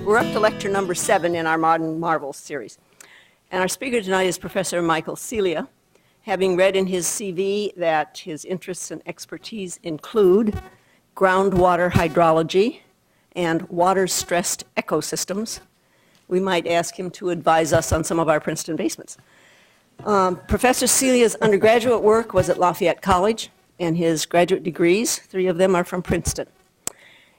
We're up to lecture number 7 in our Modern Marvels series. And our speaker tonight is Professor Michael Celia, having read in his CV that his interests and expertise include groundwater hydrology and water-stressed ecosystems. We might ask him to advise us on some of our Princeton basements. Professor Celia's undergraduate work was at Lafayette College, and his graduate degrees, 3 of them, are from Princeton.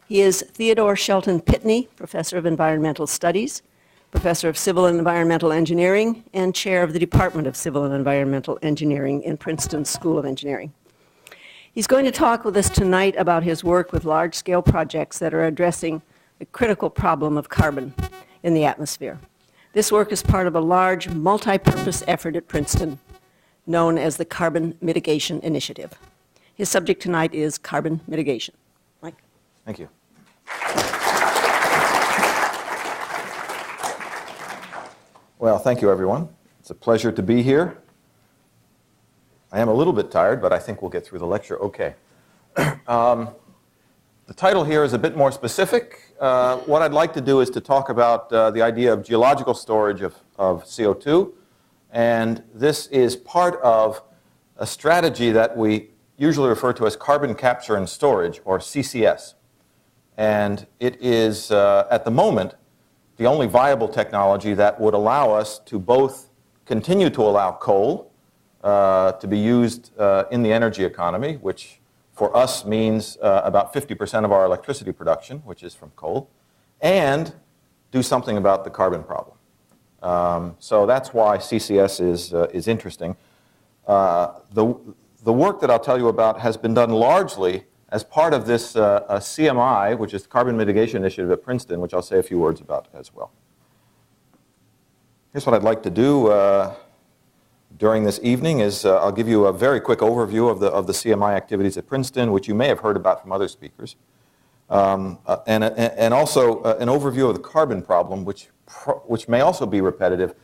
He is Theodore Shelton Pitney Professor of Environmental Studies, Professor of Civil and Environmental Engineering, and Chair of the Department of Civil and Environmental Engineering in Princeton School of Engineering. He's going to talk with us tonight about his work with large-scale projects that are addressing the critical problem of carbon in the atmosphere. This work is part of a large, multi-purpose effort at Princeton known as the Carbon Mitigation Initiative. His subject tonight is carbon mitigation. Mike. Thank you. Well, thank you, everyone. It's a pleasure to be here. I am a little bit tired, but I think we'll get through the lecture okay. The title here is a bit more specific. What I'd like to do is to talk about the idea of geological storage of CO2, and this is part of a strategy that we usually refer to as carbon capture and storage, or CCS. And it is, at the moment, the only viable technology that would allow us to both continue to allow coal to be used in the energy economy, which for us means about 50% of our electricity production, which is from coal, and do something about the carbon problem. So that's why CCS is interesting. The work that I'll tell you about has been done largely as part of this CMI, which is the Carbon Mitigation Initiative at Princeton, which I'll say a few words about as well. Here's what I'd like to do during this evening is I'll give you a very quick overview of the CMI activities at Princeton, which you may have heard about from other speakers, and also an overview of the carbon problem, which may also be repetitive,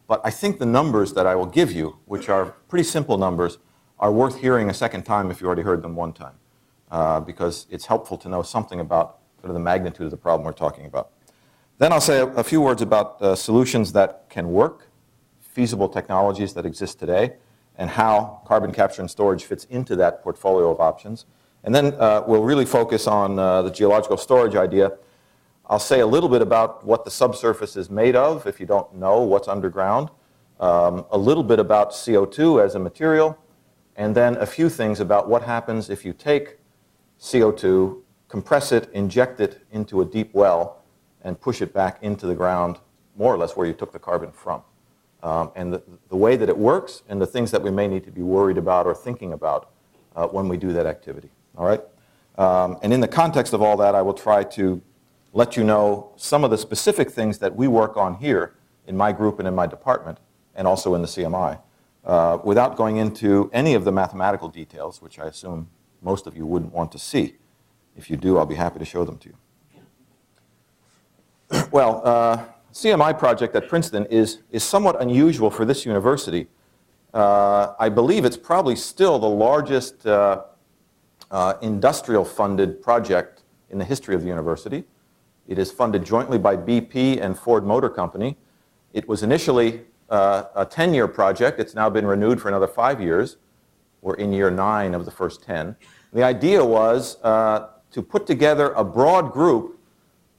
but I think the numbers that I will give you, which are pretty simple numbers, are worth hearing a second time if you already heard them one time. Because it's helpful to know something about sort of the magnitude of the problem we're talking about. Then I'll say a few words about solutions that can work, feasible technologies that exist today, and how carbon capture and storage fits into that portfolio of options. And then we'll really focus on the geological storage idea. I'll say a little bit about what the subsurface is made of, if you don't know what's underground, a little bit about CO2 as a material, and then a few things about what happens if you take CO2, compress it, inject it into a deep well, and push it back into the ground, more or less where you took the carbon from. And the way that it works, and the things that we may need to be worried about or thinking about when we do that activity. All right? And in the context of all that, I will try to let you know some of the specific things that we work on here in my group and in my department, and also in the CMI, without going into any of the mathematical details, which I assume most of you wouldn't want to see. If you do, I'll be happy to show them to you. Well, CMI project at Princeton is somewhat unusual for this university. I believe it's probably still the largest industrial-funded project in the history of the university. It is funded jointly by BP and Ford Motor Company. It was initially a 10-year project. It's now been renewed for another 5 years. We're in year 9 of the first 10. The idea was to put together a broad group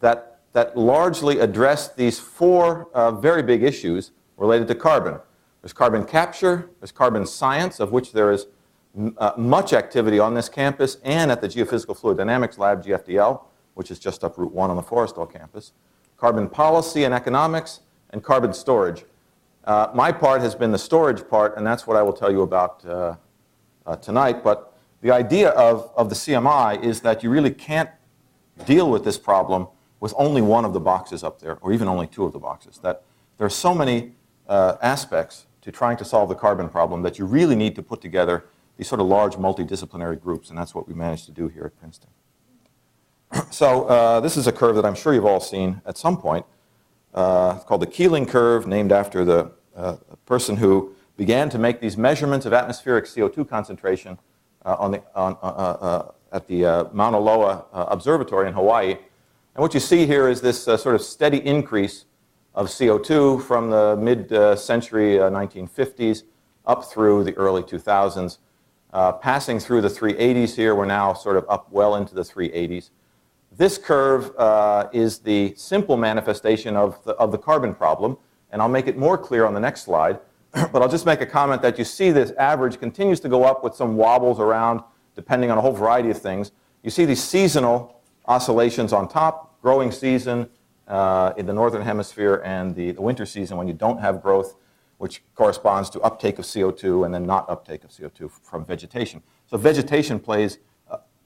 that largely addressed these 4 very big issues related to carbon. There's carbon capture, there's carbon science, of which there is much activity on this campus and at the Geophysical Fluid Dynamics Lab, GFDL, which is just up Route 1 on the Forrestal campus, carbon policy and economics, and carbon storage. My part has been the storage part, and that's what I will tell you about tonight, but the idea of the CMI is that you really can't deal with this problem with only one of the boxes up there, or even only two of the boxes. That there are so many aspects to trying to solve the carbon problem that you really need to put together these sort of large multidisciplinary groups, and that's what we managed to do here at Princeton. So this is a curve that I'm sure you've all seen at some point. It's called the Keeling curve, named after the person who began to make these measurements of atmospheric CO2 concentration at the Mauna Loa Observatory in Hawaii. And what you see here is this sort of steady increase of CO2 from the mid-century 1950s up through the early 2000s. Passing through the 380s here, we're now sort of up well into the 380s. This curve is the simple manifestation of the carbon problem, and I'll make it more clear on the next slide. But I'll just make a comment that you see this average continues to go up with some wobbles around depending on a whole variety of things. You see these seasonal oscillations on top, growing season in the northern hemisphere, and the winter season when you don't have growth, which corresponds to uptake of CO2 and then not uptake of CO2 from vegetation. So vegetation plays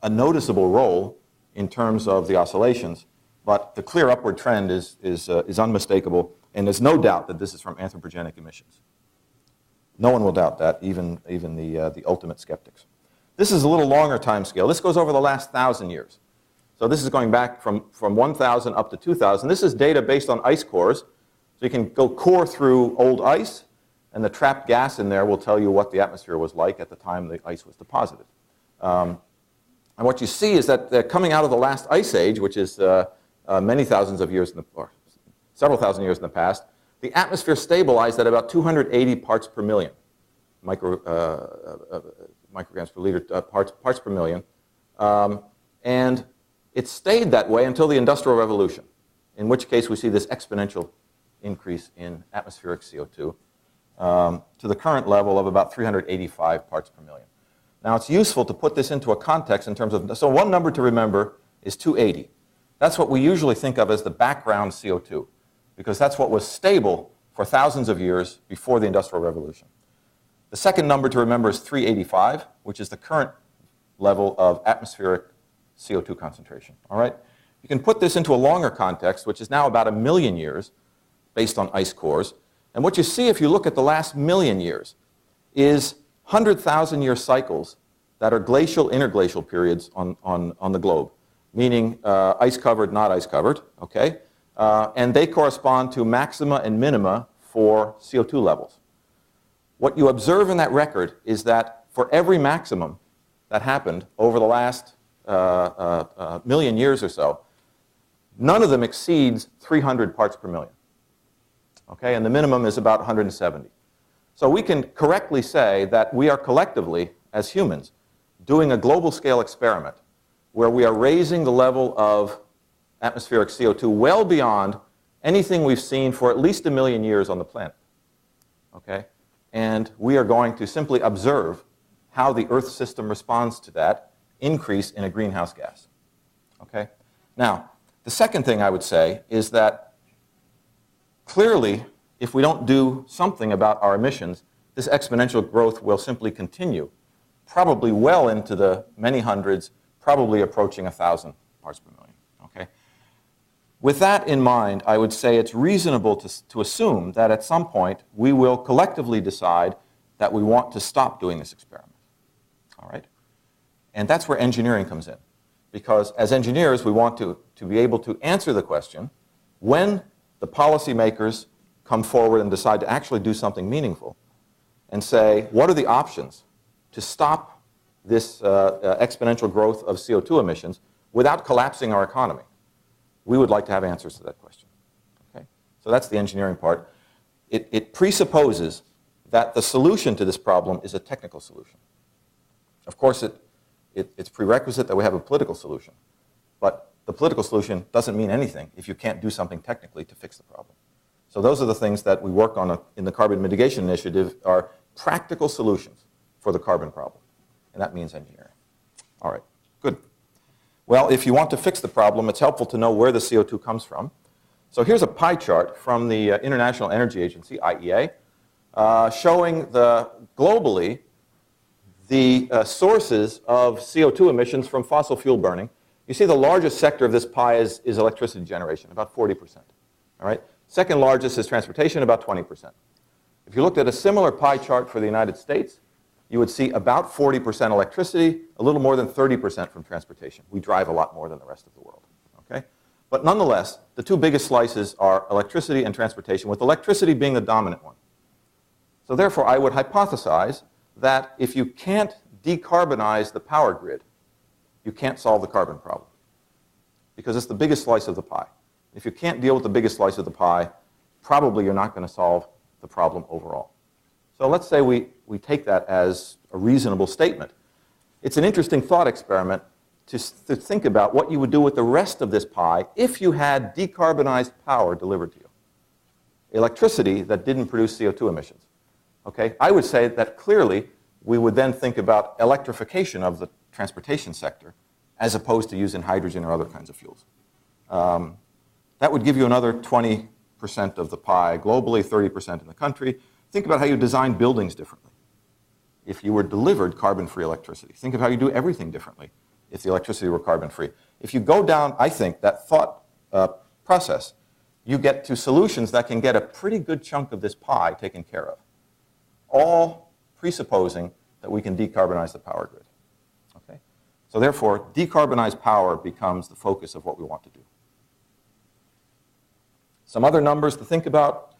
a noticeable role in terms of the oscillations, but the clear upward trend is unmistakable, and there's no doubt that this is from anthropogenic emissions. No one will doubt that, even the ultimate skeptics. This is a little longer time scale. This goes over the last 1,000 years. So this is going back from 1,000 up to 2,000. This is data based on ice cores. So you can go core through old ice, and the trapped gas in there will tell you what the atmosphere was like at the time the ice was deposited. And what you see is that coming out of the last ice age, which is many thousands of years, or several thousand years in the past, the atmosphere stabilized at about 280 parts per million, micrograms per liter, parts per million. And it stayed that way until the Industrial Revolution, in which case we see this exponential increase in atmospheric CO2 to the current level of about 385 parts per million. Now, it's useful to put this into a context in terms of, so one number to remember is 280. That's what we usually think of as the background CO2, because that's what was stable for thousands of years before the Industrial Revolution. The second number to remember is 385, which is the current level of atmospheric CO2 concentration. All right? You can put this into a longer context, which is now about 1 million years, based on ice cores. And what you see if you look at the last 1 million years is 100,000-year cycles that are glacial, interglacial periods on the globe, meaning ice-covered, not ice-covered, okay? And they correspond to maxima and minima for CO2 levels. What you observe in that record is that for every maximum that happened over the last million years or so, none of them exceeds 300 parts per million. Okay, and the minimum is about 170. So we can correctly say that we are collectively, as humans, doing a global scale experiment where we are raising the level of atmospheric CO2 well beyond anything we've seen for at least 1 million years on the planet. Okay? And we are going to simply observe how the Earth system responds to that increase in a greenhouse gas. Okay? Now, the second thing I would say is that clearly, if we don't do something about our emissions, this exponential growth will simply continue, probably well into the many hundreds, probably approaching 1,000 parts per million. Okay? With that in mind, I would say it's reasonable to assume that at some point we will collectively decide that we want to stop doing this experiment. All right? And that's where engineering comes in. Because as engineers, we want to be able to answer the question, when the policymakers come forward and decide to actually do something meaningful, and say, what are the options to stop this exponential growth of CO2 emissions without collapsing our economy? We would like to have answers to that question. Okay? So that's the engineering part. It presupposes that the solution to this problem is a technical solution. Of course, it's prerequisite that we have a political solution. But the political solution doesn't mean anything if you can't do something technically to fix the problem. So those are the things that we work on in the Carbon Mitigation Initiative, are practical solutions for the carbon problem. And that means engineering. All right, good. Well, if you want to fix the problem, it's helpful to know where the CO2 comes from. So here's a pie chart from the International Energy Agency, IEA, showing globally the sources of CO2 emissions from fossil fuel burning, you see the largest sector of this pie is electricity generation, about 40%. All right? Second largest is transportation, about 20%. If you looked at a similar pie chart for the United States, you would see about 40% electricity, a little more than 30% from transportation. We drive a lot more than the rest of the world. Okay? But nonetheless, the two biggest slices are electricity and transportation, with electricity being the dominant one. So therefore, I would hypothesize that if you can't decarbonize the power grid, you can't solve the carbon problem, because it's the biggest slice of the pie. If you can't deal with the biggest slice of the pie, probably you're not going to solve the problem overall. So let's say we take that as a reasonable statement. It's an interesting thought experiment to think about what you would do with the rest of this pie if you had decarbonized power delivered to you. Electricity that didn't produce CO2 emissions. Okay? I would say that clearly we would then think about electrification of the transportation sector as opposed to using hydrogen or other kinds of fuels. That would give you another 20% of the pie globally, 30% in the country. Think about how you design buildings differently if you were delivered carbon-free electricity. Think of how you do everything differently if the electricity were carbon-free. If you go down, I think, that thought process, you get to solutions that can get a pretty good chunk of this pie taken care of, all presupposing that we can decarbonize the power grid. Okay? So therefore, decarbonized power becomes the focus of what we want to do. Some other numbers to think about.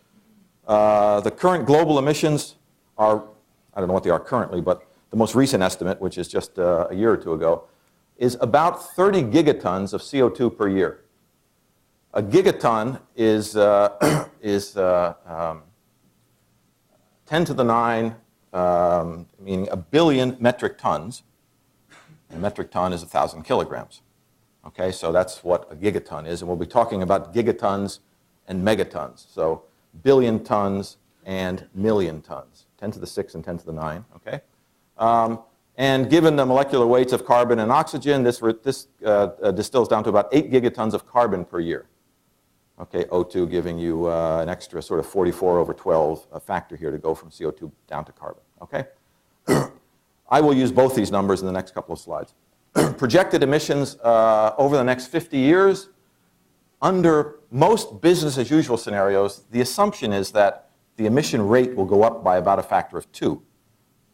The current global emissions are, I don't know what they are currently, but the most recent estimate, which is just a year or two ago, is about 30 gigatons of CO2 per year. A gigaton is 10 to the 9, meaning a billion metric tons. A metric ton is 1,000 kilograms. Okay, so that's what a gigaton is, and we'll be talking about gigatons and megatons. So billion tons and million tons, 10 to the 6 and 10 to the 9, okay? And given the molecular weights of carbon and oxygen, this distills down to about 8 gigatons of carbon per year. Okay, O2 giving you an extra sort of 44 over 12 factor here to go from CO2 down to carbon, okay? I will use both these numbers in the next couple of slides. Projected emissions over the next 50 years, under most business as usual scenarios, the assumption is that the emission rate will go up by about a factor of 2.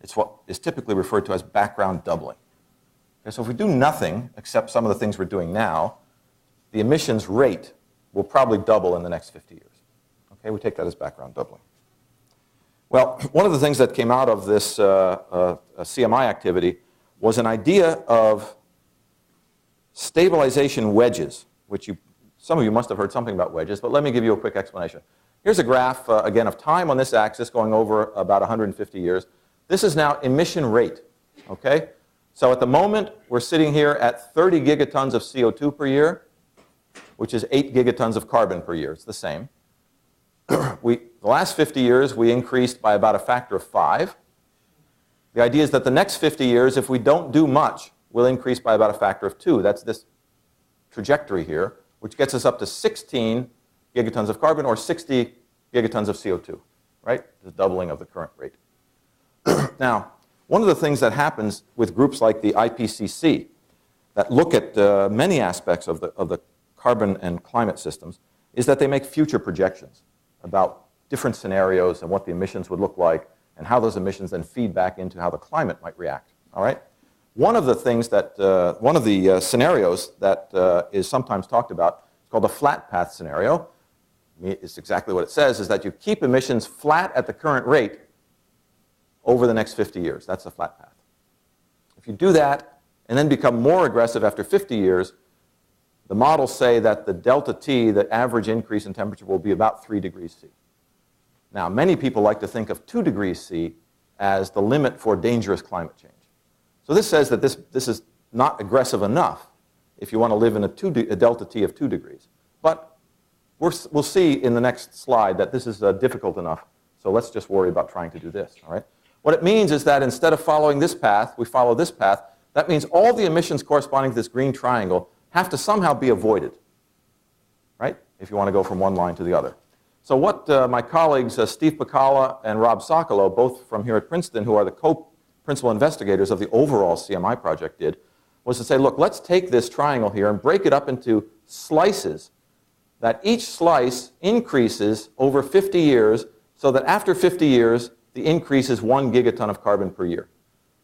It's what is typically referred to as background doubling. Okay, so if we do nothing except some of the things we're doing now, the emissions rate will probably double in the next 50 years. Okay, we take that as background doubling. Well, one of the things that came out of this CMI activity was an idea of stabilization wedges, which some of you must have heard something about wedges, but let me give you a quick explanation. Here's a graph, again, of time on this axis going over about 150 years. This is now emission rate, okay? So at the moment, we're sitting here at 30 gigatons of CO2 per year, which is 8 gigatons of carbon per year. It's the same. The last 50 years, we increased by about a factor of 5. The idea is that the next 50 years, if we don't do much, we'll increase by about a factor of 2. That's this trajectory here, which gets us up to 16 gigatons of carbon or 60 gigatons of CO2, right? The doubling of the current rate. Now, one of the things that happens with groups like the IPCC that look at many aspects of the carbon and climate systems is that they make future projections about different scenarios and what the emissions would look like and how those emissions then feed back into how the climate might react, all right? One of the things that, one of the scenarios that is sometimes talked about is called the flat path scenario. It's exactly what it says, is that you keep emissions flat at the current rate over the next 50 years. That's the flat path. If you do that and then become more aggressive after 50 years, the models say that the delta T, the average increase in temperature, will be about 3 degrees C. Now, many people like to think of 2 degrees C as the limit for dangerous climate change. So this says that this is not aggressive enough if you want to live in a delta T of 2 degrees. But we'll see in the next slide that this is difficult enough, so let's just worry about trying to do this, all right? What it means is that instead of following this path, we follow this path. That means all the emissions corresponding to this green triangle have to somehow be avoided, right? If you want to go from one line to the other. So what my colleagues Steve Pacala and Rob Sokolow, both from here at Princeton, who are the principal investigators of the overall CMI project did was to say, look, let's take this triangle here and break it up into slices, that each slice increases over 50 years, so that after 50 years, the increase is 1 gigaton of carbon per year.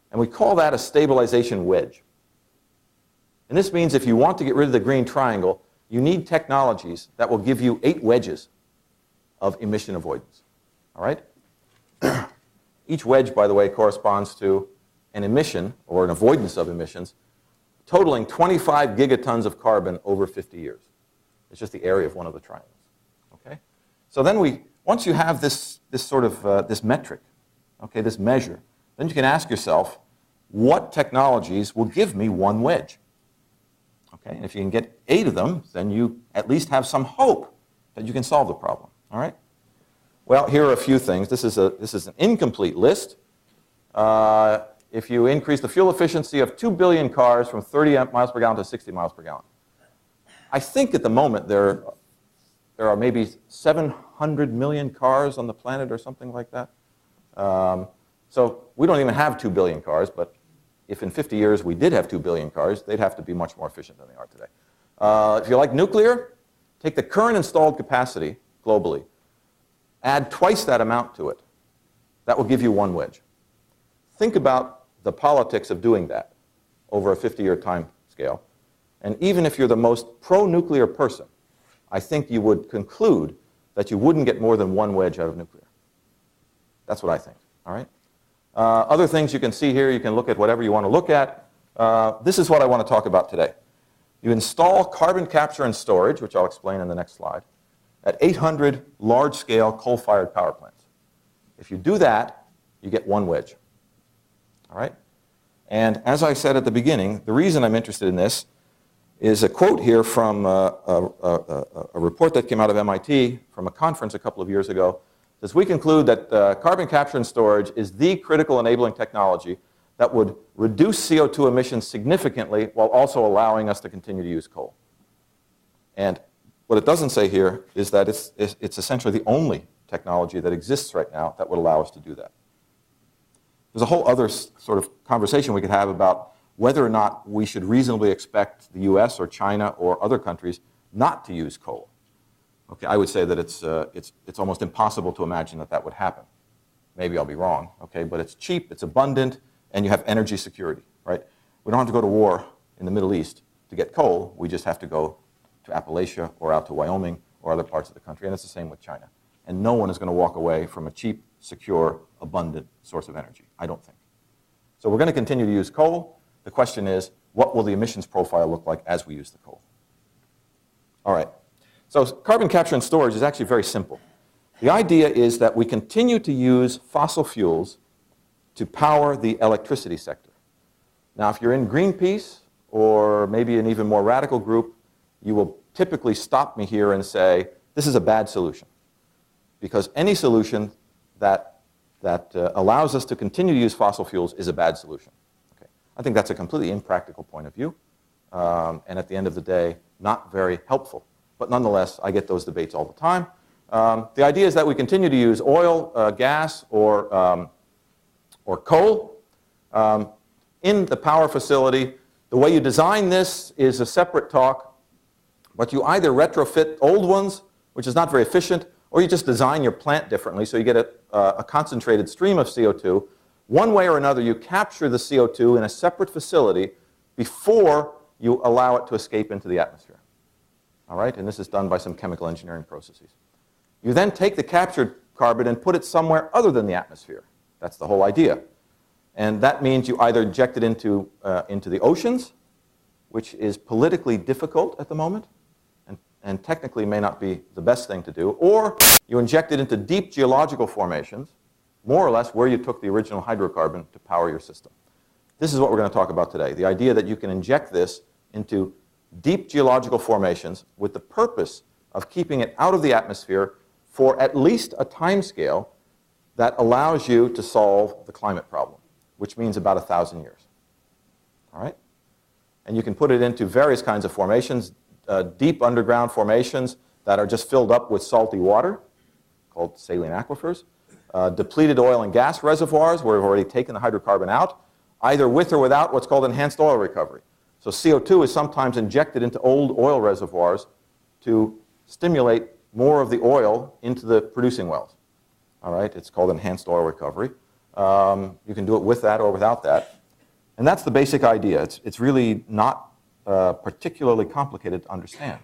And we call that a stabilization wedge. And this means if you want to get rid of the green triangle, you need technologies that will give you 8 wedges of emission avoidance. All right? Each wedge, by the way, corresponds to an emission, or an avoidance of emissions, totaling 25 gigatons of carbon over 50 years. It's just the area of one of the triangles. Okay? So then once you have this metric, okay, this measure, then you can ask yourself, what technologies will give me 1 wedge? Okay, and if you can get 8 of them, then you at least have some hope that you can solve the problem. All right? Well, here are a few things. This is an incomplete list. If you increase the fuel efficiency of 2 billion cars from 30 miles per gallon to 60 miles per gallon, I think at the moment there are maybe 700 million cars on the planet or something like that. So we don't even have 2 billion cars, but if in 50 years we did have 2 billion cars, they'd have to be much more efficient than they are today. If you like nuclear, take the current installed capacity globally, add twice that amount to it. That will give you 1 wedge. Think about the politics of doing that over a 50-year time scale. And even if you're the most pro-nuclear person, I think you would conclude that you wouldn't get more than 1 wedge out of nuclear. That's what I think. All right? Other things you can see here, you can look at whatever you want to look at. This is what I want to talk about today. You install carbon capture and storage, which I'll explain in the next slide, at 800 large-scale coal-fired power plants. If you do that, you get 1 wedge. All right? And as I said at the beginning, the reason I'm interested in this is a quote here from a report that came out of MIT from a conference a couple of years ago. It says, we conclude that carbon capture and storage is the critical enabling technology that would reduce CO2 emissions significantly while also allowing us to continue to use coal. And what it doesn't say here is that it's essentially the only technology that exists right now that would allow us to do that. There's a whole other sort of conversation we could have about whether or not we should reasonably expect the US or China or other countries not to use coal. Okay, I would say that it's almost impossible to imagine that that would happen. Maybe I'll be wrong, okay, but it's cheap, it's abundant, and you have energy security, right? We don't have to go to war in the Middle East to get coal. We just have to go to Appalachia or out to Wyoming or other parts of the country, and it's the same with China. And no one is going to walk away from a cheap, secure, abundant source of energy, I don't think. So we're going to continue to use coal. The question is, what will the emissions profile look like as we use the coal? All right. So carbon capture and storage is actually very simple. The idea is that we continue to use fossil fuels to power the electricity sector. Now, if you're in Greenpeace or maybe an even more radical group, you will typically stop me here and say, this is a bad solution. Because any solution that allows us to continue to use fossil fuels is a bad solution. Okay. I think that's a completely impractical point of view, and at the end of the day, not very helpful. But nonetheless, I get those debates all the time. The idea is that we continue to use oil, gas, or coal in the power facility. The way you design this is a separate talk, but you either retrofit old ones, which is not very efficient, or you just design your plant differently so you get a concentrated stream of CO2. One way or another, you capture the CO2 in a separate facility before you allow it to escape into the atmosphere. All right? And this is done by some chemical engineering processes. You then take the captured carbon and put it somewhere other than the atmosphere. That's the whole idea. And that means you either inject it into the oceans, which is politically difficult at the moment, and technically may not be the best thing to do, or you inject it into deep geological formations, more or less where you took the original hydrocarbon to power your system. This is what we're going to talk about today, the idea that you can inject this into deep geological formations with the purpose of keeping it out of the atmosphere for at least a time scale that allows you to solve the climate problem, which means about 1,000 years. All right? And you can put it into various kinds of formations, deep underground formations that are just filled up with salty water, called saline aquifers. depleted oil and gas reservoirs where we've already taken the hydrocarbon out, either with or without what's called enhanced oil recovery. So CO2 is sometimes injected into old oil reservoirs to stimulate more of the oil into the producing wells. All right, it's called enhanced oil recovery. You can do it with that or without that. And that's the basic idea. It's really not particularly complicated to understand.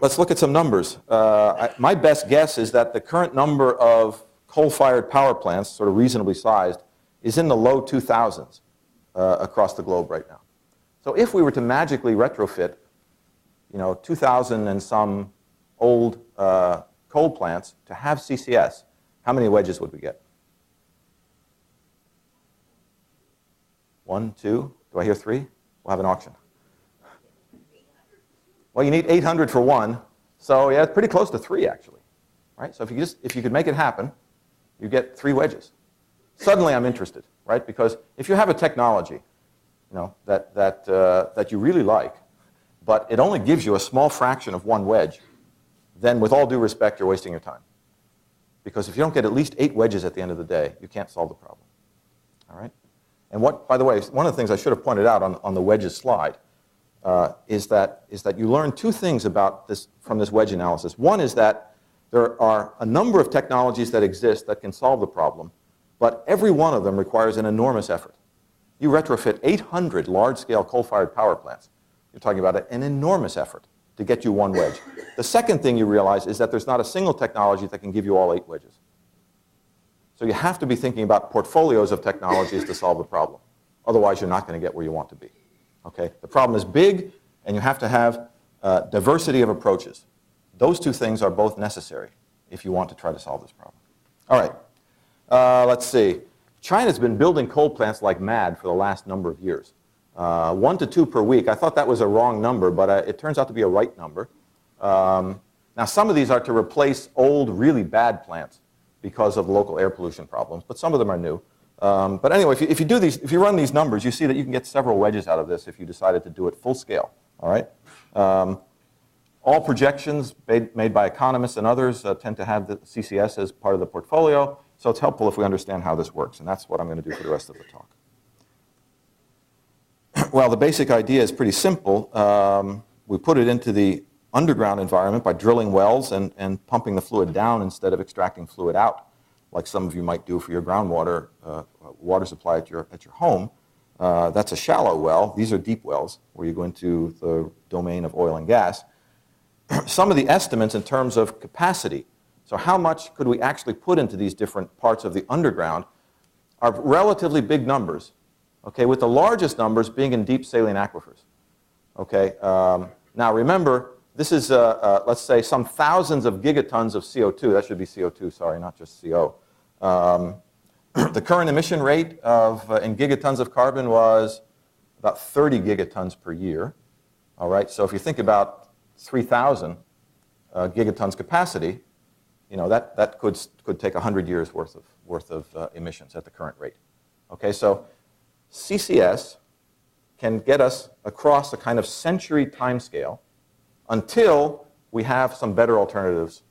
Let's look at some numbers. My best guess is that the current number of coal-fired power plants, sort of reasonably sized, is in the low 2000s across the globe right now. So if we were to magically retrofit, 2,000 and some old coal plants to have CCS, how many wedges would we get? 1, 2, do I hear 3? We'll have an auction. Well, you need 800 for one, so yeah, it's pretty close to 3 actually, right? So if you could make it happen, you get 3 wedges. Suddenly I'm interested, right? Because if you have a technology, that you really like, but it only gives you a small fraction of 1 wedge, then with all due respect, you're wasting your time. Because if you don't get at least 8 wedges at the end of the day, you can't solve the problem. All right? And by the way, one of the things I should have pointed out on the wedges slide is that you learn 2 things about this from this wedge analysis. One is that there are a number of technologies that exist that can solve the problem, but every one of them requires an enormous effort. You retrofit 800 large-scale coal-fired power plants. You're talking about an enormous effort to get you 1 wedge. The second thing you realize is that there's not a single technology that can give you all 8 wedges. So you have to be thinking about portfolios of technologies to solve the problem. Otherwise, you're not going to get where you want to be. Okay? The problem is big, and you have to have diversity of approaches. Those 2 things are both necessary if you want to try to solve this problem. All right. Let's see. China's been building coal plants like mad for the last number of years. 1 to 2 per week. I thought that was a wrong number, but it turns out to be a right number. Now, some of these are to replace old, really bad plants because of local air pollution problems, but some of them are new. But anyway, if you run these numbers, you see that you can get several wedges out of this if you decided to do it full scale. All right. All projections made by economists and others tend to have the CCS as part of the portfolio, so it's helpful if we understand how this works, and that's what I'm going to do for the rest of the talk. Well, the basic idea is pretty simple. We put it into the underground environment by drilling wells and pumping the fluid down instead of extracting fluid out, like some of you might do for your groundwater water supply at your home. That's a shallow well. These are deep wells where you go into the domain of oil and gas. Some of the estimates in terms of capacity, so how much could we actually put into these different parts of the underground, are relatively big numbers, okay, with the largest numbers being in deep saline aquifers. Okay, now remember, this is, let's say, some thousands of gigatons of CO2. That should be CO2, sorry, not just CO. The current emission rate in gigatons of carbon was about 30 gigatons per year. All right, so if you think about 3,000 gigatons capacity, that could take 100 years worth of emissions at the current rate. Okay, so CCS can get us across a kind of century time scale until we have some better alternatives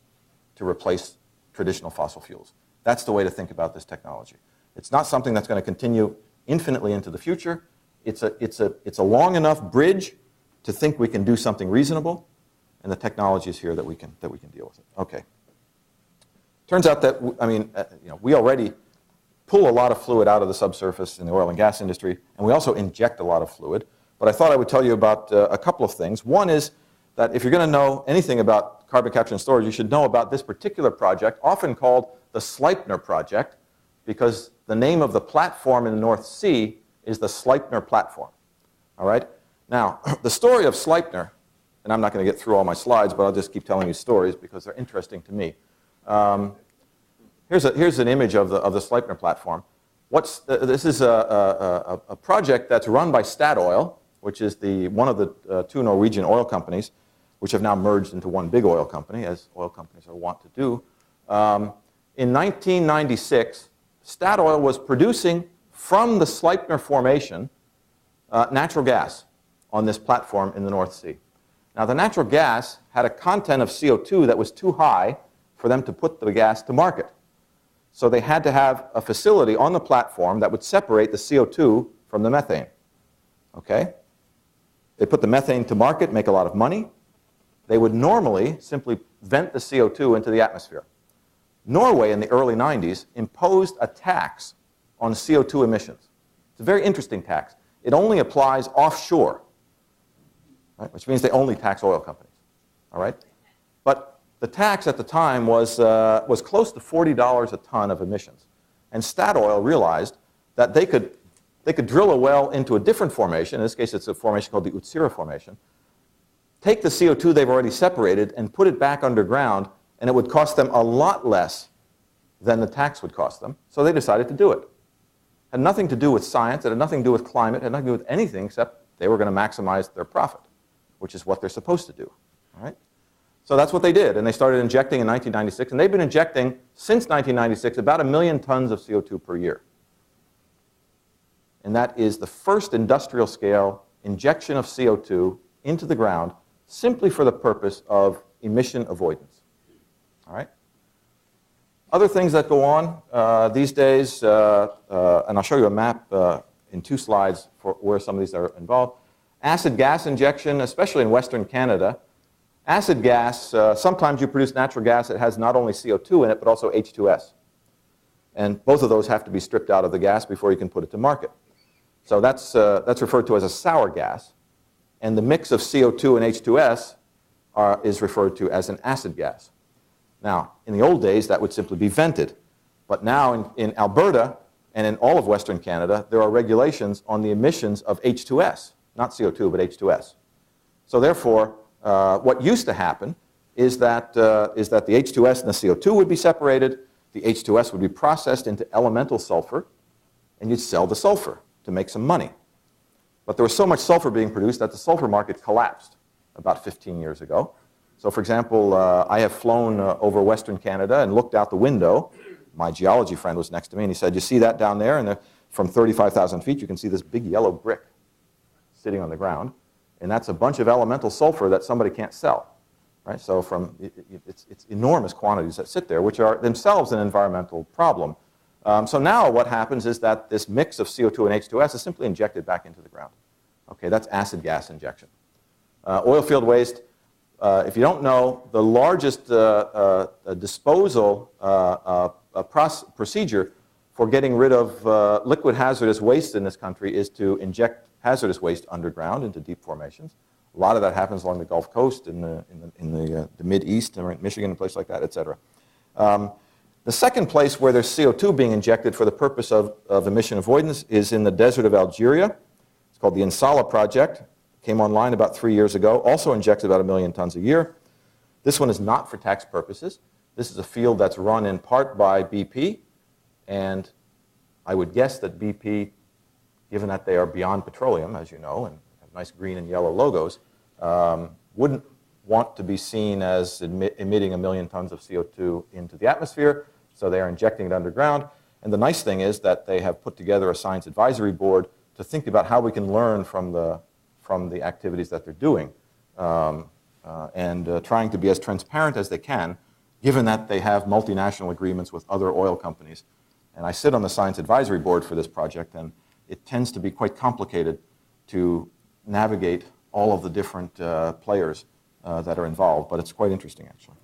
to replace traditional fossil fuels. That's the way to think about this technology. It's not something that's going to continue infinitely into the future. It's a long enough bridge to think we can do something reasonable, and the technology is here that we can deal with it. Okay. Turns out that we already pull a lot of fluid out of the subsurface in the oil and gas industry, and we also inject a lot of fluid. But I thought I would tell you about a couple of things. One is that if you're going to know anything about carbon capture and storage, you should know about this particular project, often called the Sleipner Project, because the name of the platform in the North Sea is the Sleipner Platform. All right? Now, the story of Sleipner, and I'm not going to get through all my slides, but I'll just keep telling you stories because they're interesting to me. Here's an image of the Sleipner Platform. This is a project that's run by Statoil, which is one of the 2 Norwegian oil companies, which have now merged into one big oil company, as oil companies are wont to do. In 1996, Statoil was producing from the Sleipner Formation natural gas on this platform in the North Sea. Now, the natural gas had a content of CO2 that was too high for them to put the gas to market. So they had to have a facility on the platform that would separate the CO2 from the methane. Okay? They put the methane to market, make a lot of money. They would normally simply vent the CO2 into the atmosphere. Norway in the early 90s imposed a tax on CO2 emissions. It's a very interesting tax. It only applies offshore, right? Which means they only tax oil companies. All right? But the tax at the time was close to $40 a ton of emissions. And Statoil realized that they could drill a well into a different formation. In this case, it's a formation called the Utsira Formation. Take the CO2 they've already separated and put it back underground, and it would cost them a lot less than the tax would cost them. So they decided to do it. It had nothing to do with science. It had nothing to do with climate. It had nothing to do with anything except they were going to maximize their profit, which is what they're supposed to do. All right? So that's what they did, and they started injecting in 1996, and they've been injecting since 1996 about 1 million tons of CO2 per year. And that is the first industrial scale injection of CO2 into the ground simply for the purpose of emission avoidance. All right? Other things that go on these days, and I'll show you a map in 2 slides for where some of these are involved. Acid gas injection, especially in Western Canada. Acid gas, sometimes you produce natural gas that has not only CO2 in it, but also H2S. And both of those have to be stripped out of the gas before you can put it to market. So that's referred to as a sour gas. And the mix of CO2 and H2S is referred to as an acid gas. Now, in the old days, that would simply be vented. But now in Alberta and in all of Western Canada, there are regulations on the emissions of H2S, not CO2, but H2S. So therefore, what used to happen is that the H2S and the CO2 would be separated, the H2S would be processed into elemental sulfur, and you'd sell the sulfur to make some money. But there was so much sulfur being produced that the sulfur market collapsed about 15 years ago. So for example, I have flown over Western Canada and looked out the window. My geology friend was next to me, and he said, "You see that down there? And from 35,000 feet, you can see this big yellow brick sitting on the ground. And that's a bunch of elemental sulfur that somebody can't sell." Right? So it's enormous quantities that sit there, which are themselves an environmental problem. So now what happens is that this mix of CO2 and H2S is simply injected back into the ground. Okay, that's acid gas injection. Oil field waste, if you don't know, the largest disposal procedure for getting rid of liquid hazardous waste in this country is to inject hazardous waste underground into deep formations. A lot of that happens along the Gulf Coast, in the Mid-East, Michigan, and places like that, et cetera. The second place where there's CO2 being injected for the purpose of emission avoidance is in the desert of Algeria. It's called the Insala project. Came online about 3 years ago. Also injects about 1 million tons a year. This one is not for tax purposes. This is a field that's run in part by BP. And I would guess that BP, given that they are beyond petroleum, as you know, and have nice green and yellow logos, wouldn't want to be seen as emitting 1 million tons of CO2 into the atmosphere, so they are injecting it underground. And the nice thing is that they have put together a science advisory board to think about how we can learn from the activities that they're doing, and trying to be as transparent as they can, given that they have multinational agreements with other oil companies. And I sit on the science advisory board for this project, and it tends to be quite complicated to navigate all of the different players that are involved, but it's quite interesting, actually.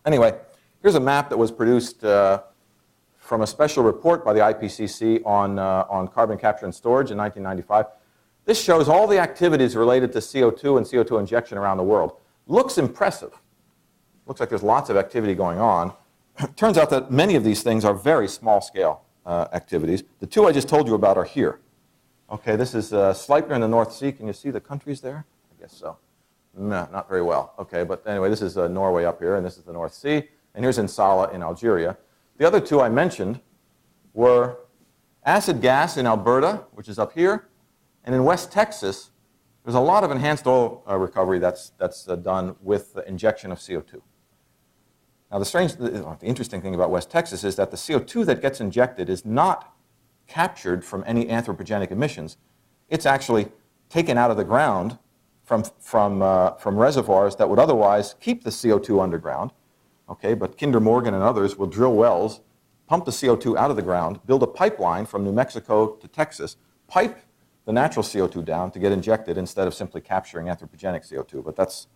Anyway, here's a map that was produced from a special report by the IPCC on carbon capture and storage in 1995. This shows all the activities related to CO2 and CO2 injection around the world. Looks impressive. Looks like there's lots of activity going on. Turns out that many of these things are very small-scale activities. The 2 I just told you about are here. Okay, this is Sleipner in the North Sea. Can you see the countries there? I guess so. No, not very well. Okay, but anyway, this is Norway up here, and this is the North Sea. And here's Insala in Algeria. The other 2 I mentioned were acid gas in Alberta, which is up here, and in West Texas, there's a lot of enhanced oil recovery that's done with the injection of CO2. Now, the interesting thing about West Texas is that the CO2 that gets injected is not captured from any anthropogenic emissions. It's actually taken out of the ground from reservoirs that would otherwise keep the CO2 underground. Okay, but Kinder Morgan and others will drill wells pump the CO2 out of the ground, build a pipeline from New Mexico to Texas, pipe the natural CO2 down to get injected instead of simply capturing anthropogenic CO2. But that's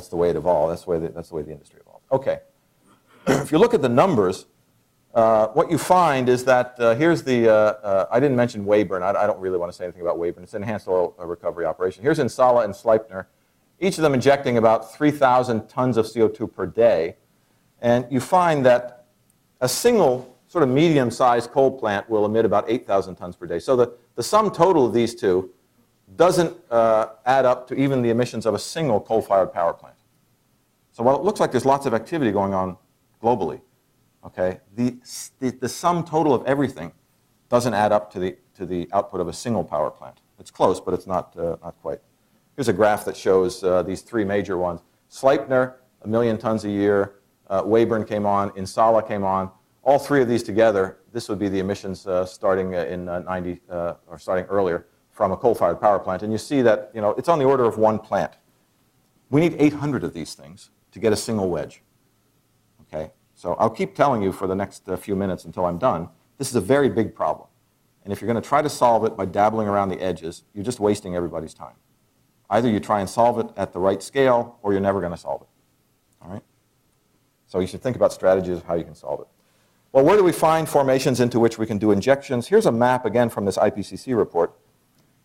the way it evolved. That's the way the industry evolved. Okay. If you look at the numbers, what you find is that here's the, I didn't mention Weyburn. I don't really want to say anything about Weyburn. It's an enhanced oil recovery operation. Here's Insala and Sleipner, each of them injecting about 3,000 tons of CO2 per day. And you find that a single sort of medium-sized coal plant will emit about 8,000 tons per day. So the sum total of these two doesn't add up to even the emissions of a single coal-fired power plant. So while it looks like there's lots of activity going on globally, okay, the sum total of everything doesn't add up to the output of a single power plant. It's close, but it's not quite. Here's a graph that shows these three major ones. Sleipner, 1 million tons a year. Weyburn came on. Insala came on. All three of these together, this would be the emissions starting in 90 or starting earlier from a coal-fired power plant. And you see that it's on the order of one plant. We need 800 of these things to get a single wedge. Okay. So I'll keep telling you for the next few minutes until I'm done, this is a very big problem. And if you're going to try to solve it by dabbling around the edges, you're just wasting everybody's time. Either you try and solve it at the right scale, or you're never going to solve it. All right? So you should think about strategies of how you can solve it. Well, where do we find formations into which we can do injections? Here's a map, again, from this IPCC report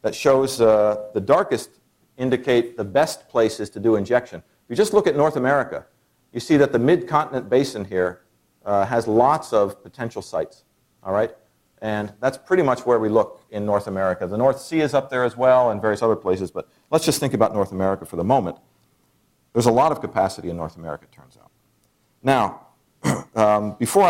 that shows the darkest indicate the best places to do injection. If you just look at North America, you see that the mid-continent basin here has lots of potential sites, all right? And that's pretty much where we look in North America. The North Sea is up there as well and various other places, but let's just think about North America for the moment. There's a lot of capacity in North America, it turns out. Now, before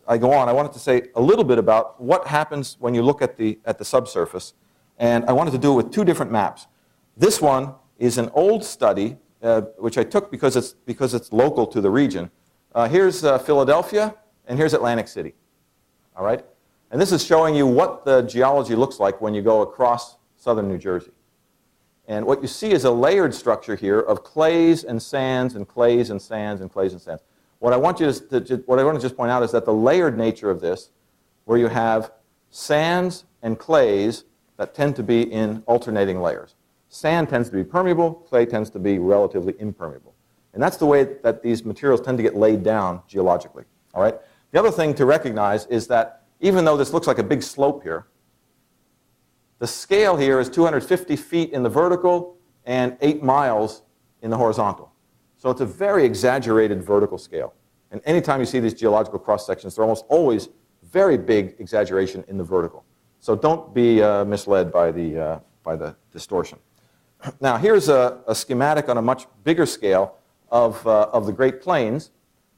I go on, I wanted to say a little bit about what happens when you look at the subsurface, and I wanted to do it with two different maps. This one is an old study which I took because it's local to the region. Here's Philadelphia, and here's Atlantic City. All right? And this is showing you what the geology looks like when you go across southern New Jersey. And what you see is a layered structure here of clays and sands and clays and sands and clays and sands. What I want to just point out is that the layered nature of this, where you have sands and clays that tend to be in alternating layers. Sand tends to be permeable, clay tends to be relatively impermeable. And that's the way that these materials tend to get laid down geologically. All right? The other thing to recognize is that even though this looks like a big slope here, the scale here is 250 feet in the vertical and 8 miles in the horizontal. So it's a very exaggerated vertical scale. And anytime you see these geological cross-sections, they're almost always very big exaggeration in the vertical. So don't be misled by the distortion. Now, here's a schematic on a much bigger scale of the Great Plains.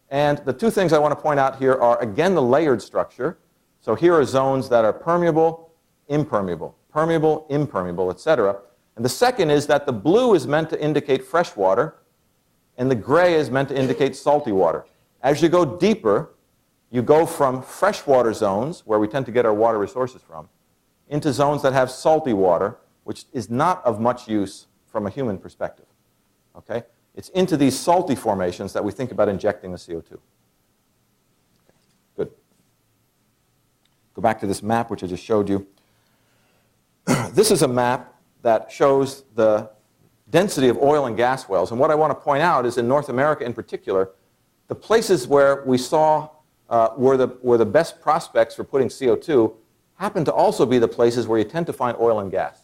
And the two things I want to point out here are, again, the layered structure. So here are zones that are permeable, impermeable, etc. And the second is that the blue is meant to indicate fresh water, and the gray is meant to indicate salty water. As you go deeper, you go from freshwater zones, where we tend to get our water resources from, into zones that have salty water, which is not of much use from a human perspective. Okay? It's into these salty formations that we think about injecting the CO2. Good. Go back to this map, which I just showed you. This is a map that shows the density of oil and gas wells. And what I want to point out is in North America in particular, the places where we saw were the best prospects for putting CO2 happen to also be the places where you tend to find oil and gas.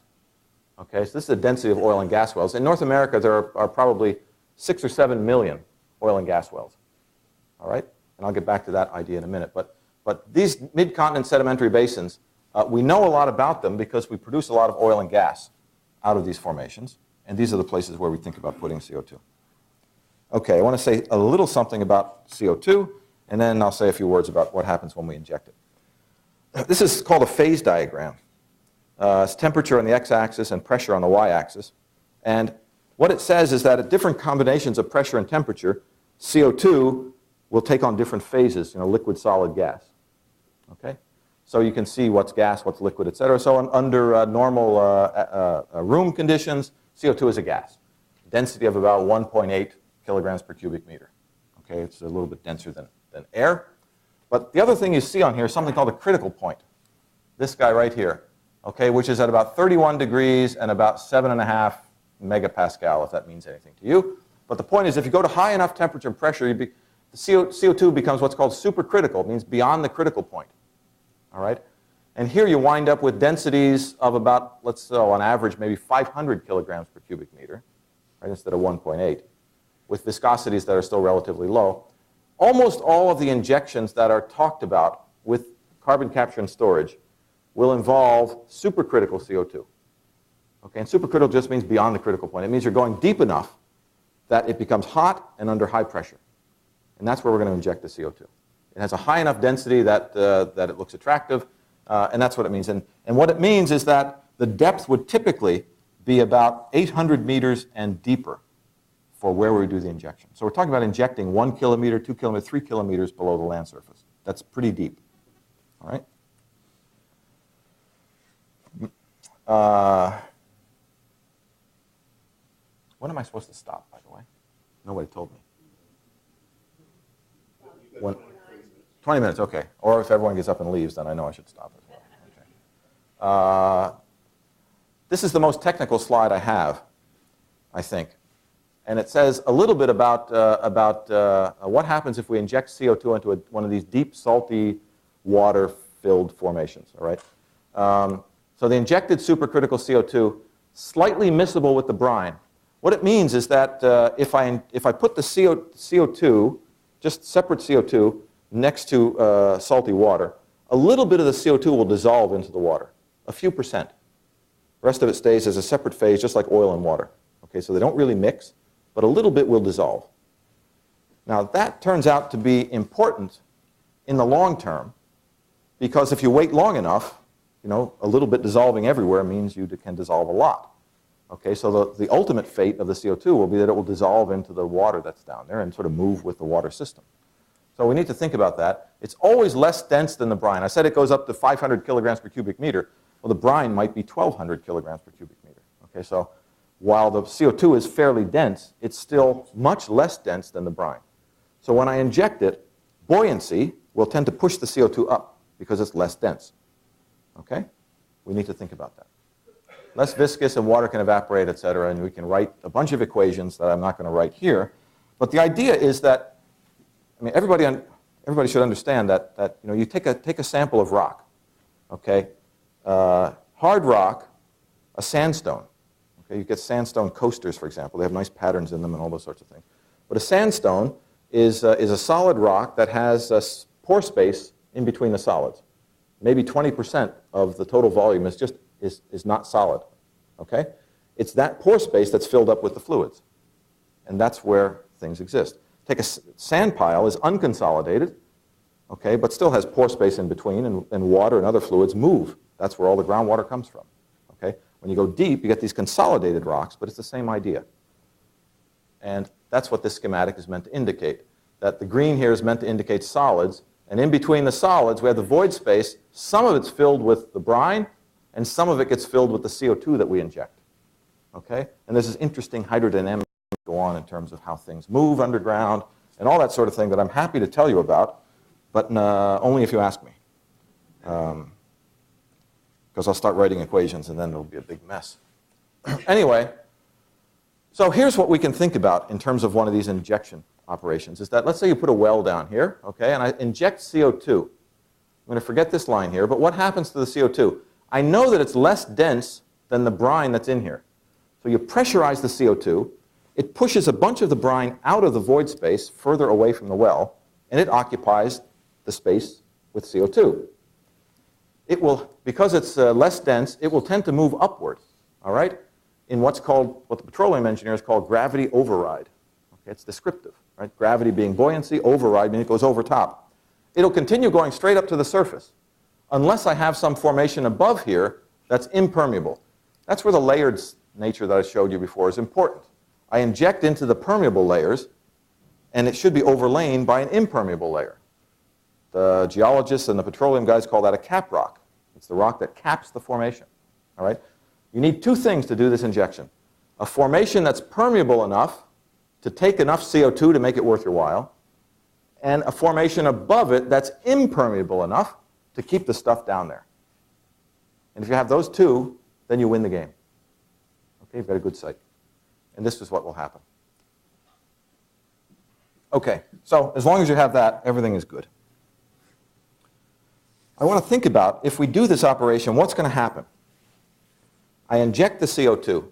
Okay, so this is the density of oil and gas wells. In North America, there are probably 6 or 7 million oil and gas wells. All right? And I'll get back to that idea in a minute. But these mid-continent sedimentary basins, we know a lot about them because we produce a lot of oil and gas out of these formations. And these are the places where we think about putting CO2. Okay, I want to say a little something about CO2, and then I'll say a few words about what happens when we inject it. This is called a phase diagram. It's temperature on the x-axis and pressure on the y-axis. And what it says is that at different combinations of pressure and temperature, CO2 will take on different phases, liquid, solid, gas. Okay? So you can see what's gas, what's liquid, et cetera. So under normal room conditions, CO2 is a gas. Density of about 1.8 kilograms per cubic meter. Okay? It's a little bit denser than air. But the other thing you see on here is something called a critical point. This guy right here, okay, which is at about 31 degrees and about 7.5 megapascal, if that means anything to you. But the point is, if you go to high enough temperature and pressure, the CO2 becomes what's called supercritical. It means beyond the critical point. All right? And here you wind up with densities of about, let's say, on average, maybe 500 kilograms per cubic meter, right, instead of 1.8, with viscosities that are still relatively low. Almost all of the injections that are talked about with carbon capture and storage will involve supercritical CO2. Okay, and supercritical just means beyond the critical point. It means you're going deep enough that it becomes hot and under high pressure. And that's where we're going to inject the CO2. It has a high enough density that it looks attractive, and that's what it means. And what it means is that the depth would typically be about 800 meters and deeper for where we do the injection. So we're talking about injecting 1 kilometer, 2 kilometers, 3 kilometers below the land surface. That's pretty deep. All right? When am I supposed to stop, by the way? Nobody told me. 20 minutes, okay. Or if everyone gets up and leaves, then I know I should stop as well. Okay. This is the most technical slide I have, I think. And it says a little bit about what happens if we inject CO2 into one of these deep, salty, water-filled formations. All right? So the injected supercritical CO2, slightly miscible with the brine. What it means is that if I put the CO2, just separate CO2, next to salty water, a little bit of the CO2 will dissolve into the water, a few percent. The rest of it stays as a separate phase, just like oil and water. Okay, so they don't really mix, but a little bit will dissolve. Now that turns out to be important in the long term, because if you wait long enough, you know, a little bit dissolving everywhere means you can dissolve a lot. Okay, so the ultimate fate of the CO2 will be that it will dissolve into the water that's down there and sort of move with the water system. So we need to think about that. It's always less dense than the brine. I said it goes up to 500 kilograms per cubic meter. Well, the brine might be 1,200 kilograms per cubic meter. Okay, so while the CO2 is fairly dense, it's still much less dense than the brine. So when I inject it, buoyancy will tend to push the CO2 up because it's less dense. Okay? We need to think about that. Less viscous and water can evaporate, et cetera, and we can write a bunch of equations that I'm not going to write here. But the idea is that, I mean, everybody should understand that you know, you take a sample of rock, okay? Hard rock, a sandstone. Okay, you get sandstone coasters, for example. They have nice patterns in them and all those sorts of things. But a sandstone is a solid rock that has a pore space in between the solids. Maybe 20% of the total volume is not solid. Okay? It's that pore space that's filled up with the fluids. And that's where things exist. Take a sand pile, is unconsolidated, okay, but still has pore space in between, and water and other fluids move. That's where all the groundwater comes from. Okay? When you go deep, you get these consolidated rocks, but it's the same idea. And that's what this schematic is meant to indicate, that the green here is meant to indicate solids, and in between the solids, we have the void space. Some of it's filled with the brine, and some of it gets filled with the CO2 that we inject. Okay? And there's this interesting hydrodynamic go on in terms of how things move underground and all that sort of thing that I'm happy to tell you about, but only if you ask me. Because I'll start writing equations and then it'll be a big mess. Anyway, so here's what we can think about in terms of one of these injection operations, is that let's say you put a well down here, okay, and I inject CO2. I'm going to forget this line here, but what happens to the CO2? I know that it's less dense than the brine that's in here. So you pressurize the CO2, it pushes a bunch of the brine out of the void space further away from the well, and it occupies the space with CO2. It will, because it's less dense, it will tend to move upward, all right, in what's called, what the petroleum engineers call gravity override. Okay, it's descriptive, right? Gravity being buoyancy, override meaning it goes over top. It'll continue going straight up to the surface unless I have some formation above here that's impermeable. That's where the layered nature that I showed you before is important. I inject into the permeable layers, and it should be overlain by an impermeable layer. The geologists and the petroleum guys call that a cap rock. It's the rock that caps the formation. All right? You need two things to do this injection. A formation that's permeable enough to take enough CO2 to make it worth your while, and a formation above it that's impermeable enough to keep the stuff down there. And if you have those two, then you win the game. Okay, you've got a good site. And this is what will happen. Okay, so as long as you have that, everything is good. I want to think about, if we do this operation, what's going to happen? I inject the CO2.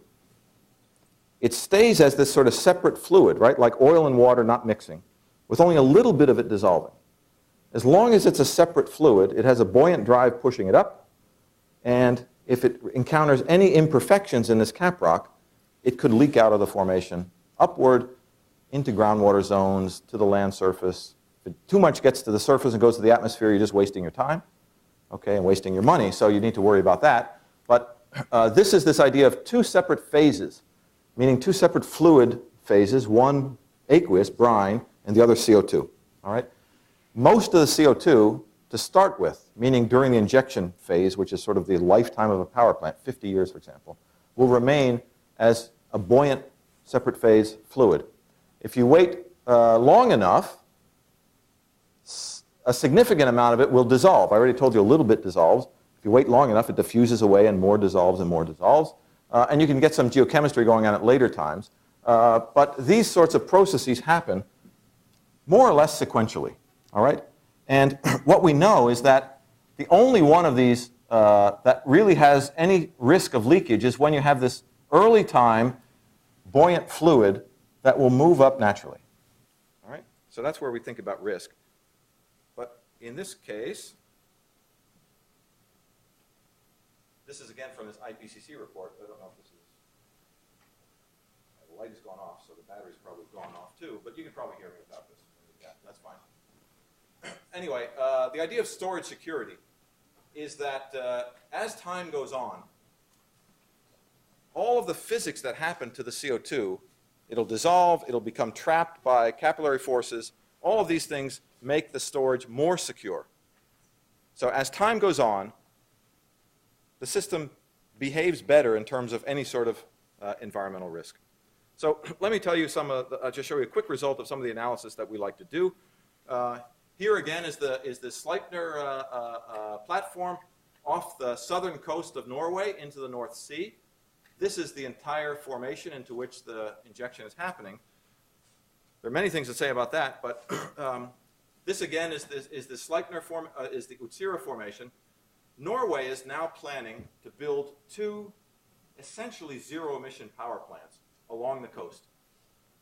It stays as this sort of separate fluid, right, like oil and water not mixing, with only a little bit of it dissolving. As long as it's a separate fluid, it has a buoyant drive pushing it up, and if it encounters any imperfections in this cap rock, it could leak out of the formation upward into groundwater zones, to the land surface. If too much gets to the surface and goes to the atmosphere, you're just wasting your time, okay, and wasting your money, so you need to worry about that. But this is this idea of two separate phases, meaning two separate fluid phases, one aqueous, brine, and the other CO2, all right? Most of the CO2, to start with, meaning during the injection phase, which is sort of the lifetime of a power plant, 50 years, for example, will remain as a buoyant separate phase fluid. If you wait long enough, a significant amount of it will dissolve. I already told you a little bit dissolves. If you wait long enough, it diffuses away and more dissolves and more dissolves. And you can get some geochemistry going on at later times. But these sorts of processes happen more or less sequentially, all right? And what we know is that the only one of these that really has any risk of leakage is when you have this early time buoyant fluid that will move up naturally, all right? So that's where we think about risk. But in this case, this is again from this IPCC report. I don't know if this is, the light has gone off, so the battery's probably gone off too, but you can probably hear me without this. Yeah, that's fine. Anyway, the idea of storage security is that as time goes on, all of the physics that happen to the CO2, it'll dissolve, it'll become trapped by capillary forces, all of these things make the storage more secure. So as time goes on, the system behaves better in terms of any sort of environmental risk. So let me tell you I'll just show you a quick result of some of the analysis that we like to do. Here again is the Sleipner platform off the southern coast of Norway into the North Sea. This is the entire formation into which the injection is happening. There are many things to say about that, but this again is the Sleipner is the Utsira formation. Norway is now planning to build two essentially zero-emission power plants along the coast.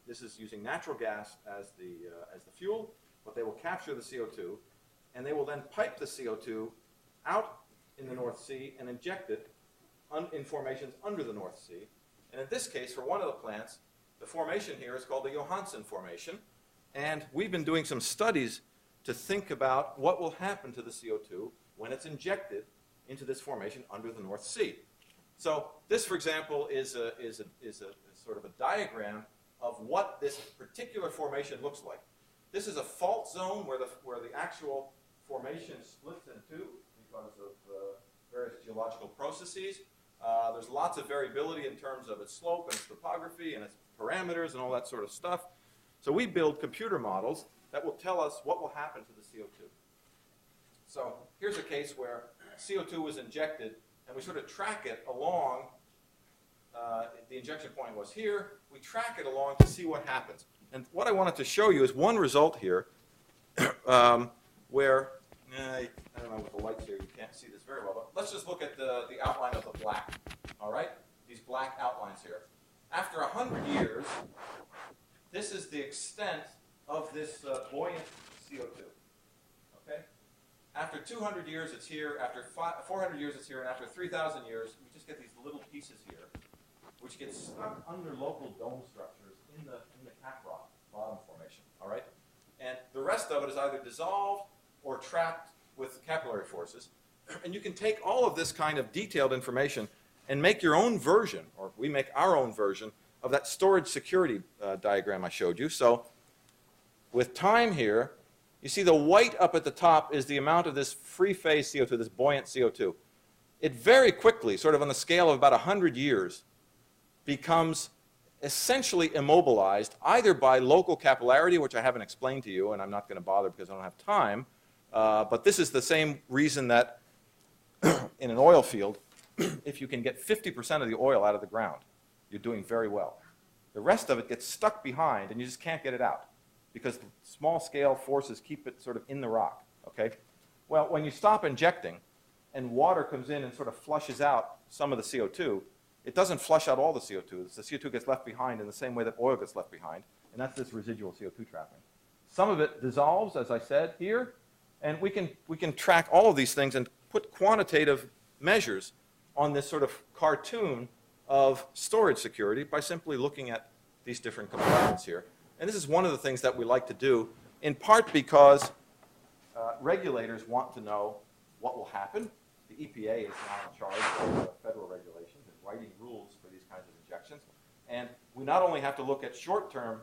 This is using natural gas as the fuel, but they will capture the CO2, and they will then pipe the CO2 out in the North Sea and inject it in formations under the North Sea. And in this case, for one of the plants, the formation here is called the Johansen Formation, and we've been doing some studies to think about what will happen to the CO2 when it's injected into this formation under the North Sea. So this, for example, is a sort of a diagram of what this particular formation looks like. This is a fault zone where the actual formation splits in two because of various geological processes. There's lots of variability in terms of its slope and its topography and its parameters and all that sort of stuff. So we build computer models that will tell us what will happen to the CO2. So here's a case where CO2 was injected, and we sort of track it along. The injection point was here. We track it along to see what happens. And what I wanted to show you is one result here where, I don't know with the lights here, you can't see this very well, but let's just look at the outline of the black, all right? These black outlines here. After 100 years, this is the extent of this buoyant CO2, okay? After 200 years, it's here. After 400 years, it's here. And after 3,000 years, we just get these little pieces here, which get stuck under local dome structures in the cap rock bottom formation, all right? And the rest of it is either dissolved or trapped with capillary forces. And you can take all of this kind of detailed information and make your own version, or we make our own version, of that storage security diagram I showed you. So with time here, you see the white up at the top is the amount of this free phase CO2, this buoyant CO2. It very quickly, sort of on the scale of about 100 years, becomes essentially immobilized either by local capillarity, which I haven't explained to you, and I'm not going to bother because I don't have time, but this is the same reason that in an oil field, if you can get 50% of the oil out of the ground, you're doing very well. The rest of it gets stuck behind, and you just can't get it out because the small-scale forces keep it sort of in the rock, okay? Well, when you stop injecting and water comes in and sort of flushes out some of the CO2, it doesn't flush out all the CO2. The CO2 gets left behind in the same way that oil gets left behind, and that's this residual CO2 trapping. Some of it dissolves, as I said, here, and we can track all of these things and put quantitative measures on this sort of cartoon of storage security by simply looking at these different components here. And this is one of the things that we like to do, in part because regulators want to know what will happen. The EPA is now in charge of federal regulations and writing rules for these kinds of injections. And we not only have to look at short-term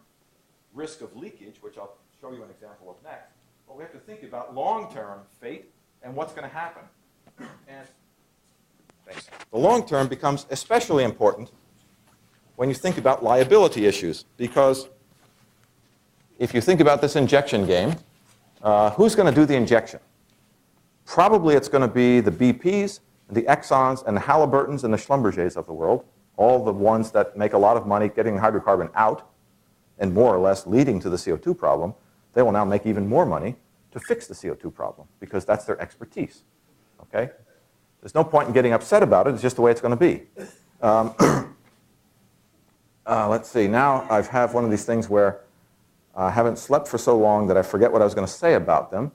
risk of leakage, which I'll show you an example of next, but we have to think about long-term fate and what's going to happen. And thanks. The long term becomes especially important when you think about liability issues, because if you think about this injection game, who's going to do the injection? Probably it's going to be the BPs, the Exxons, and the Halliburtons and the Schlumbergers of the world, all the ones that make a lot of money getting hydrocarbon out and more or less leading to the CO2 problem. They will now make even more money to fix the CO2 problem because that's their expertise. Okay? There's no point in getting upset about it. It's just the way it's going to be. Let's see. Now I have one of these things where I haven't slept for so long that I forget what I was going to say about them.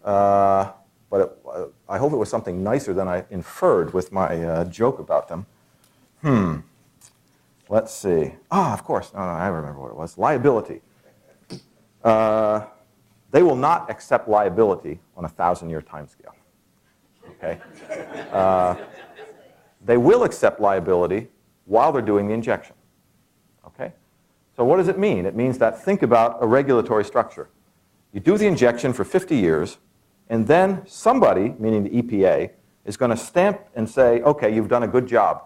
But I hope it was something nicer than I inferred with my joke about them. Let's see. Of course. No, I remember what it was. Liability. They will not accept liability on a 1,000-year time scale. Okay? They will accept liability while they're doing the injection. Okay? So what does it mean? It means that think about a regulatory structure. You do the injection for 50 years, and then somebody, meaning the EPA, is going to stamp and say, okay, you've done a good job.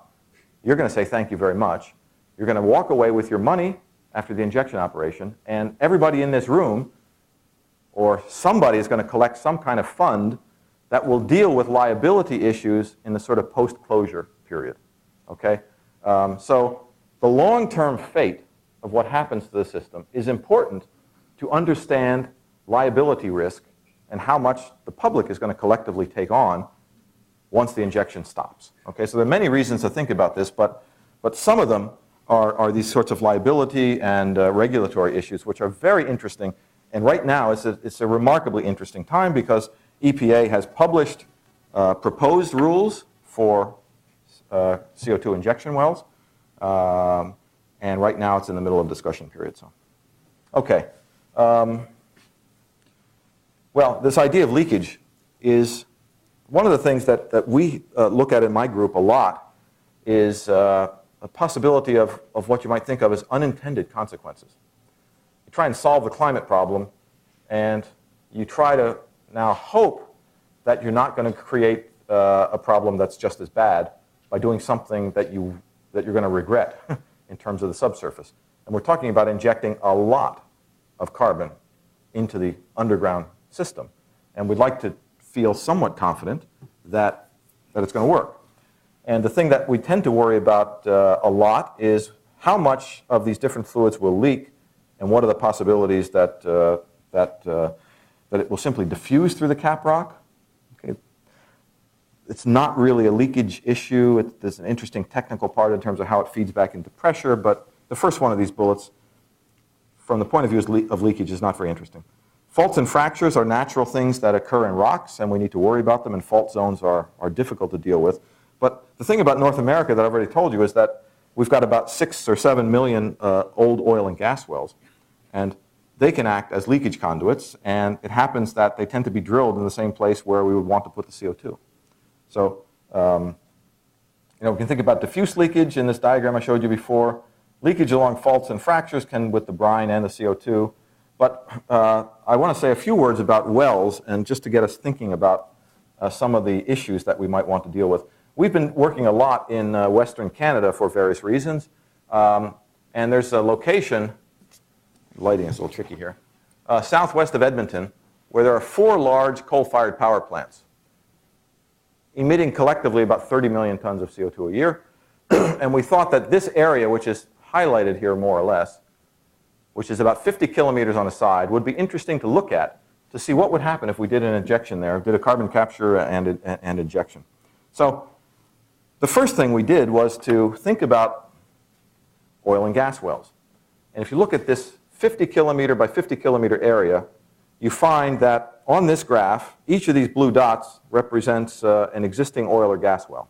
You're going to say thank you very much. You're going to walk away with your money after the injection operation, and everybody in this room or somebody is going to collect some kind of fund that will deal with liability issues in the sort of post-closure period. Okay? So the long-term fate of what happens to the system is important to understand liability risk and how much the public is going to collectively take on once the injection stops. Okay? So there are many reasons to think about this, but some of them are these sorts of liability and regulatory issues, which are very interesting. And right now, it's a remarkably interesting time because EPA has published proposed rules for CO2 injection wells. And right now, it's in the middle of discussion period. So, okay. Well, this idea of leakage is one of the things that we look at in my group a lot is a possibility of what you might think of as unintended consequences. You try and solve the climate problem, and you try to now hope that you're not going to create a problem that's just as bad by doing something that you're going to regret in terms of the subsurface. And we're talking about injecting a lot of carbon into the underground system. And we'd like to feel somewhat confident that it's going to work. And the thing that we tend to worry about a lot is how much of these different fluids will leak, and what are the possibilities that it will simply diffuse through the cap rock. Okay. It's not really a leakage issue. There's an interesting technical part in terms of how it feeds back into pressure, but the first one of these bullets, from the point of view of leakage, is not very interesting. Faults and fractures are natural things that occur in rocks, and we need to worry about them, and fault zones are difficult to deal with. But the thing about North America that I've already told you is that we've got about 6 or 7 million old oil and gas wells, and they can act as leakage conduits, and it happens that they tend to be drilled in the same place where we would want to put the CO2. So, we can think about diffuse leakage in this diagram I showed you before. Leakage along faults and fractures can with the brine and the CO2. But I want to say a few words about wells, and just to get us thinking about some of the issues that we might want to deal with. We've been working a lot in Western Canada for various reasons, and And there's a location, lighting is a little tricky here, southwest of Edmonton, where there are 4 large coal-fired power plants, emitting collectively about 30 million tons of CO2 a year. And we thought that this area, which is highlighted here more or less, which is about 50 kilometers on the side, would be interesting to look at to see what would happen if we did an injection there, did a carbon capture and injection. So the first thing we did was to think about oil and gas wells. And if you look at this 50 kilometer by 50 kilometer area, you find that on this graph, each of these blue dots represents an existing oil or gas well.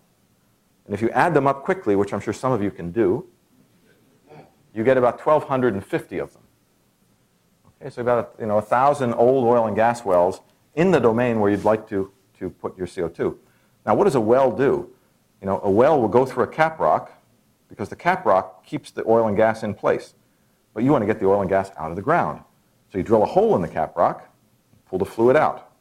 And if you add them up quickly, which I'm sure some of you can do, you get about 1,250 of them. Okay, so about 1,000 old oil and gas wells in the domain where you'd like to put your CO2. Now, what does a well do? A well will go through a cap rock because the cap rock keeps the oil and gas in place. But you want to get the oil and gas out of the ground. So you drill a hole in the cap rock, pull the fluid out.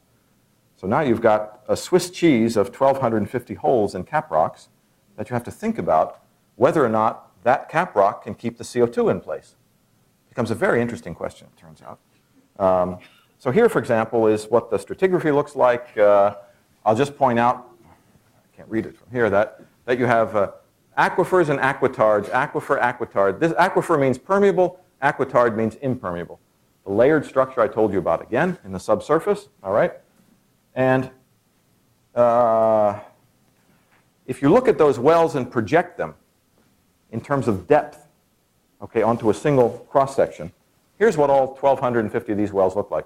So now you've got a Swiss cheese of 1,250 holes in cap rocks that you have to think about whether or not that cap rock can keep the CO2 in place. It becomes a very interesting question, it turns out. So here, for example, is what the stratigraphy looks like. I'll just point out, I can't read it from here, that you have aquifers and aquitards, aquifer, aquitard. This aquifer means permeable, aquitard means impermeable. The layered structure I told you about again in the subsurface, all right? And if you look at those wells and project them in terms of depth, okay, onto a single cross-section, here's what all 1,250 of these wells look like.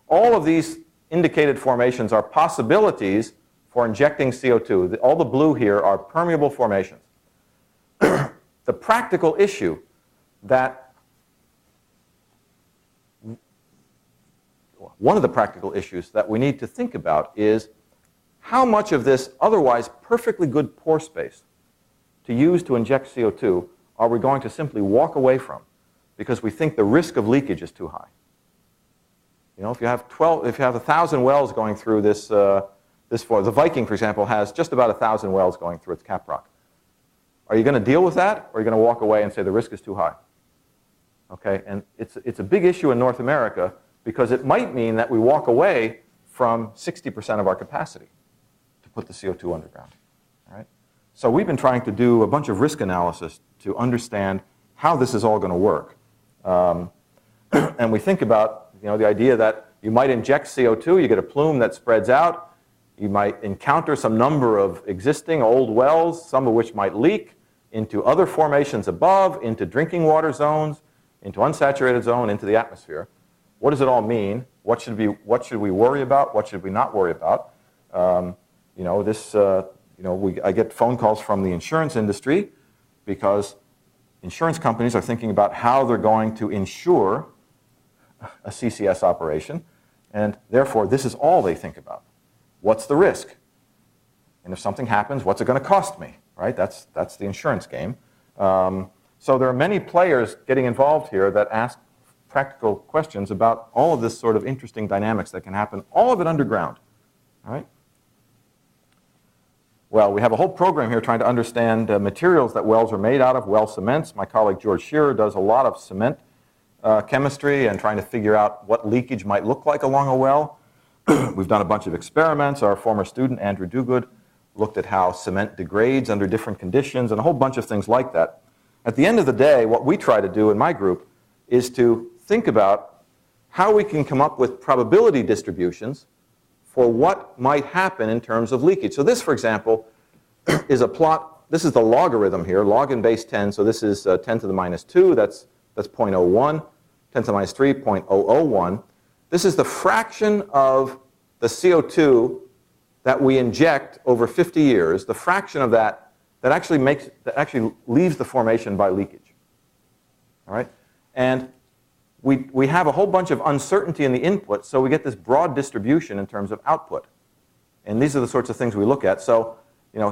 All of these indicated formations are possibilities for injecting CO2. All the blue here are permeable formations. The practical issue one of the practical issues that we need to think about is how much of this otherwise perfectly good pore space to use to inject CO2 are we going to simply walk away from because we think the risk of leakage is too high. If you have 1,000 wells going through this the Viking, for example, has just about 1,000 wells going through its cap rock. Are you going to deal with that, or are you going to walk away and say the risk is too high? Okay, and it's a big issue in North America because it might mean that we walk away from 60% of our capacity to put the CO2 underground. All right? So we've been trying to do a bunch of risk analysis to understand how this is all going to work. And we think about the idea that you might inject CO2, you get a plume that spreads out, you might encounter some number of existing old wells, some of which might leak into other formations above, into drinking water zones, into unsaturated zone, into the atmosphere. What does it all mean? What should we worry about? What should we not worry about? I get phone calls from the insurance industry because insurance companies are thinking about how they're going to insure a CCS operation, and therefore this is all they think about. What's the risk? And if something happens, what's it going to cost me? Right? That's the insurance game. So there are many players getting involved here that ask practical questions about all of this sort of interesting dynamics that can happen, all of it underground. All right? Well, we have a whole program here trying to understand materials that wells are made out of, well cements. My colleague George Shearer does a lot of cement chemistry and trying to figure out what leakage might look like along a well. We've done a bunch of experiments. Our former student, Andrew Duguid, looked at how cement degrades under different conditions and a whole bunch of things like that. At the end of the day, what we try to do in my group is to think about how we can come up with probability distributions for what might happen in terms of leakage. So this, for example, is a plot. This is the logarithm here, log in base 10. So this is 10 to the minus 2. That's 0.01. 10 to the minus 3, 0.001. This is the fraction of the CO2 that we inject over 50 years, the fraction of that actually leaves the formation by leakage. All right? And we have a whole bunch of uncertainty in the input, so we get this broad distribution in terms of output. And these are the sorts of things we look at. So,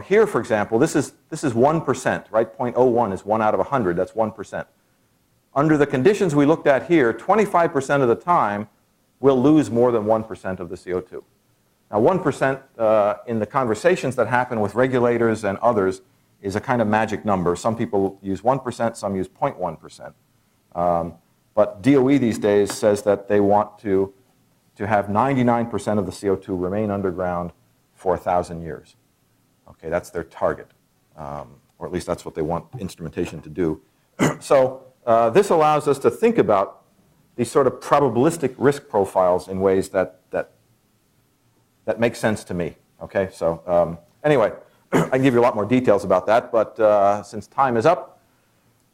here, for example, this is 1%, right? 0.01 is 1 out of 100. That's 1%. Under the conditions we looked at here, 25% of the time, we'll lose more than 1% of the CO2. Now, 1% in the conversations that happen with regulators and others is a kind of magic number. Some people use 1%, some use 0.1%. But DOE these days says that they want to have 99% of the CO2 remain underground for 1,000 years. Okay, that's their target, or at least that's what they want instrumentation to do. So this allows us to think about these sort of probabilistic risk profiles in ways that make sense to me. Okay, so anyway, I can give you a lot more details about that, but since time is up,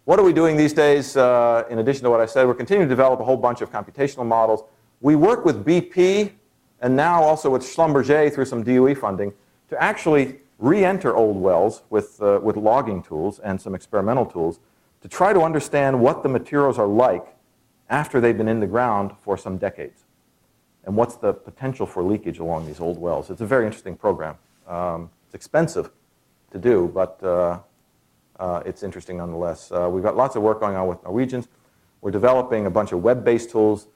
what are we doing these days in addition to what I said? We're continuing to develop a whole bunch of computational models. We work with BP and now also with Schlumberger through some DOE funding to actually re-enter old wells with logging tools and some experimental tools to try to understand what the materials are like after they've been in the ground for some decades and what's the potential for leakage along these old wells. It's a very interesting program. It's expensive to do, but it's interesting nonetheless. We've got lots of work going on with Norwegians. We're developing a bunch of web-based tools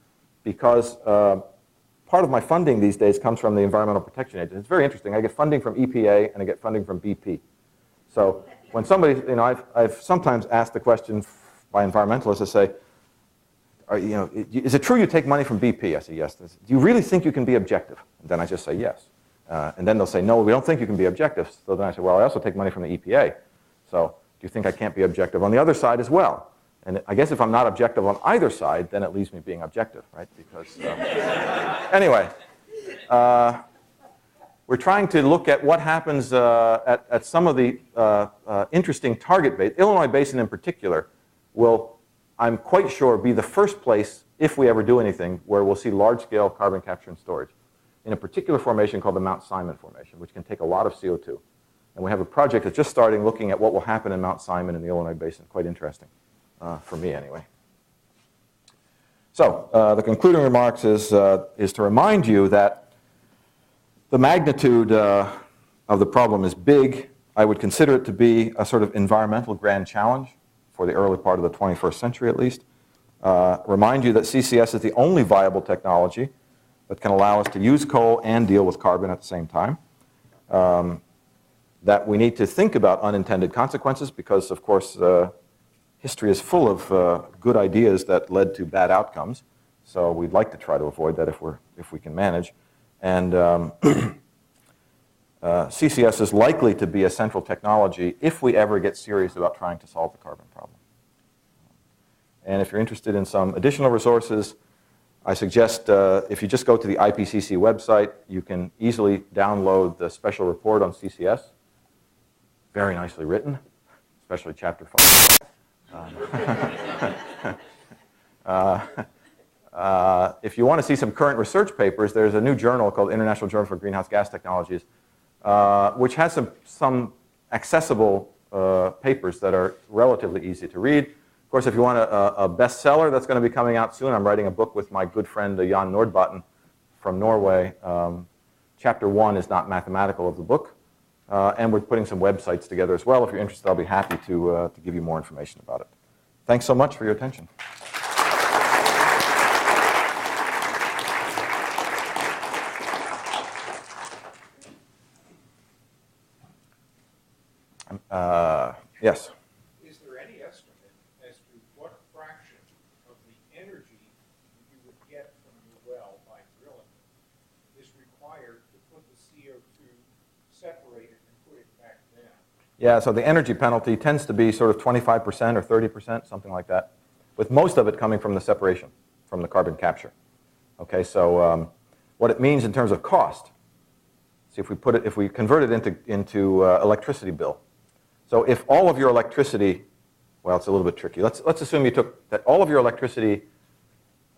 because part of my funding these days comes from the Environmental Protection Agency. It's very interesting. I get funding from EPA and I get funding from BP. So when somebody, I've sometimes asked the question by environmentalists to say, is it true you take money from BP? I say, yes. Do you really think you can be objective? And then I just say, yes. And then they'll say, no, we don't think you can be objective. So then I say, well, I also take money from the EPA. So do you think I can't be objective on the other side as well? And I guess if I'm not objective on either side, then it leaves me being objective, right? Because anyway, we're trying to look at what happens at some of the interesting target bases. Illinois Basin in particular will, I'm quite sure, be the first place, if we ever do anything, where we'll see large-scale carbon capture and storage in a particular formation called the Mount Simon Formation, which can take a lot of CO2. And we have a project that's just starting looking at what will happen in Mount Simon in the Illinois Basin. Quite interesting, for me anyway. So the concluding remarks is to remind you that the magnitude of the problem is big. I would consider it to be a sort of environmental grand challenge for the early part of the 21st century at least. Remind you that CCS is the only viable technology that can allow us to use coal and deal with carbon at the same time. That we need to think about unintended consequences because, of course, history is full of good ideas that led to bad outcomes. So we'd like to try to avoid that if we can manage. And CCS is likely to be a central technology if we ever get serious about trying to solve the carbon problem. And if you're interested in some additional resources, I suggest if you just go to the IPCC website, you can easily download the special report on CCS. Very nicely written, especially chapter 5. If you want to see some current research papers, there's a new journal called International Journal for Greenhouse Gas Technologies, which has some accessible papers that are relatively easy to read. Of course, if you want a bestseller that's going to be coming out soon, I'm writing a book with my good friend Jan Nordbatten from Norway. Chapter 1 is not mathematical of the book. And we're putting some websites together as well. If you're interested, I'll be happy to give you more information about it. Thanks so much for your attention. Yes? Is there any estimate as to what fraction of the energy you would get from your well by drilling is required to put the CO2 separated and put it back down? Yeah, so the energy penalty tends to be sort of 25% or 30%, something like that, with most of it coming from the separation, from the carbon capture. Okay, so what it means in terms of cost, see if we convert it into electricity bill. So if all of your electricity, well, it's a little bit tricky. Let's assume you took that all of your electricity,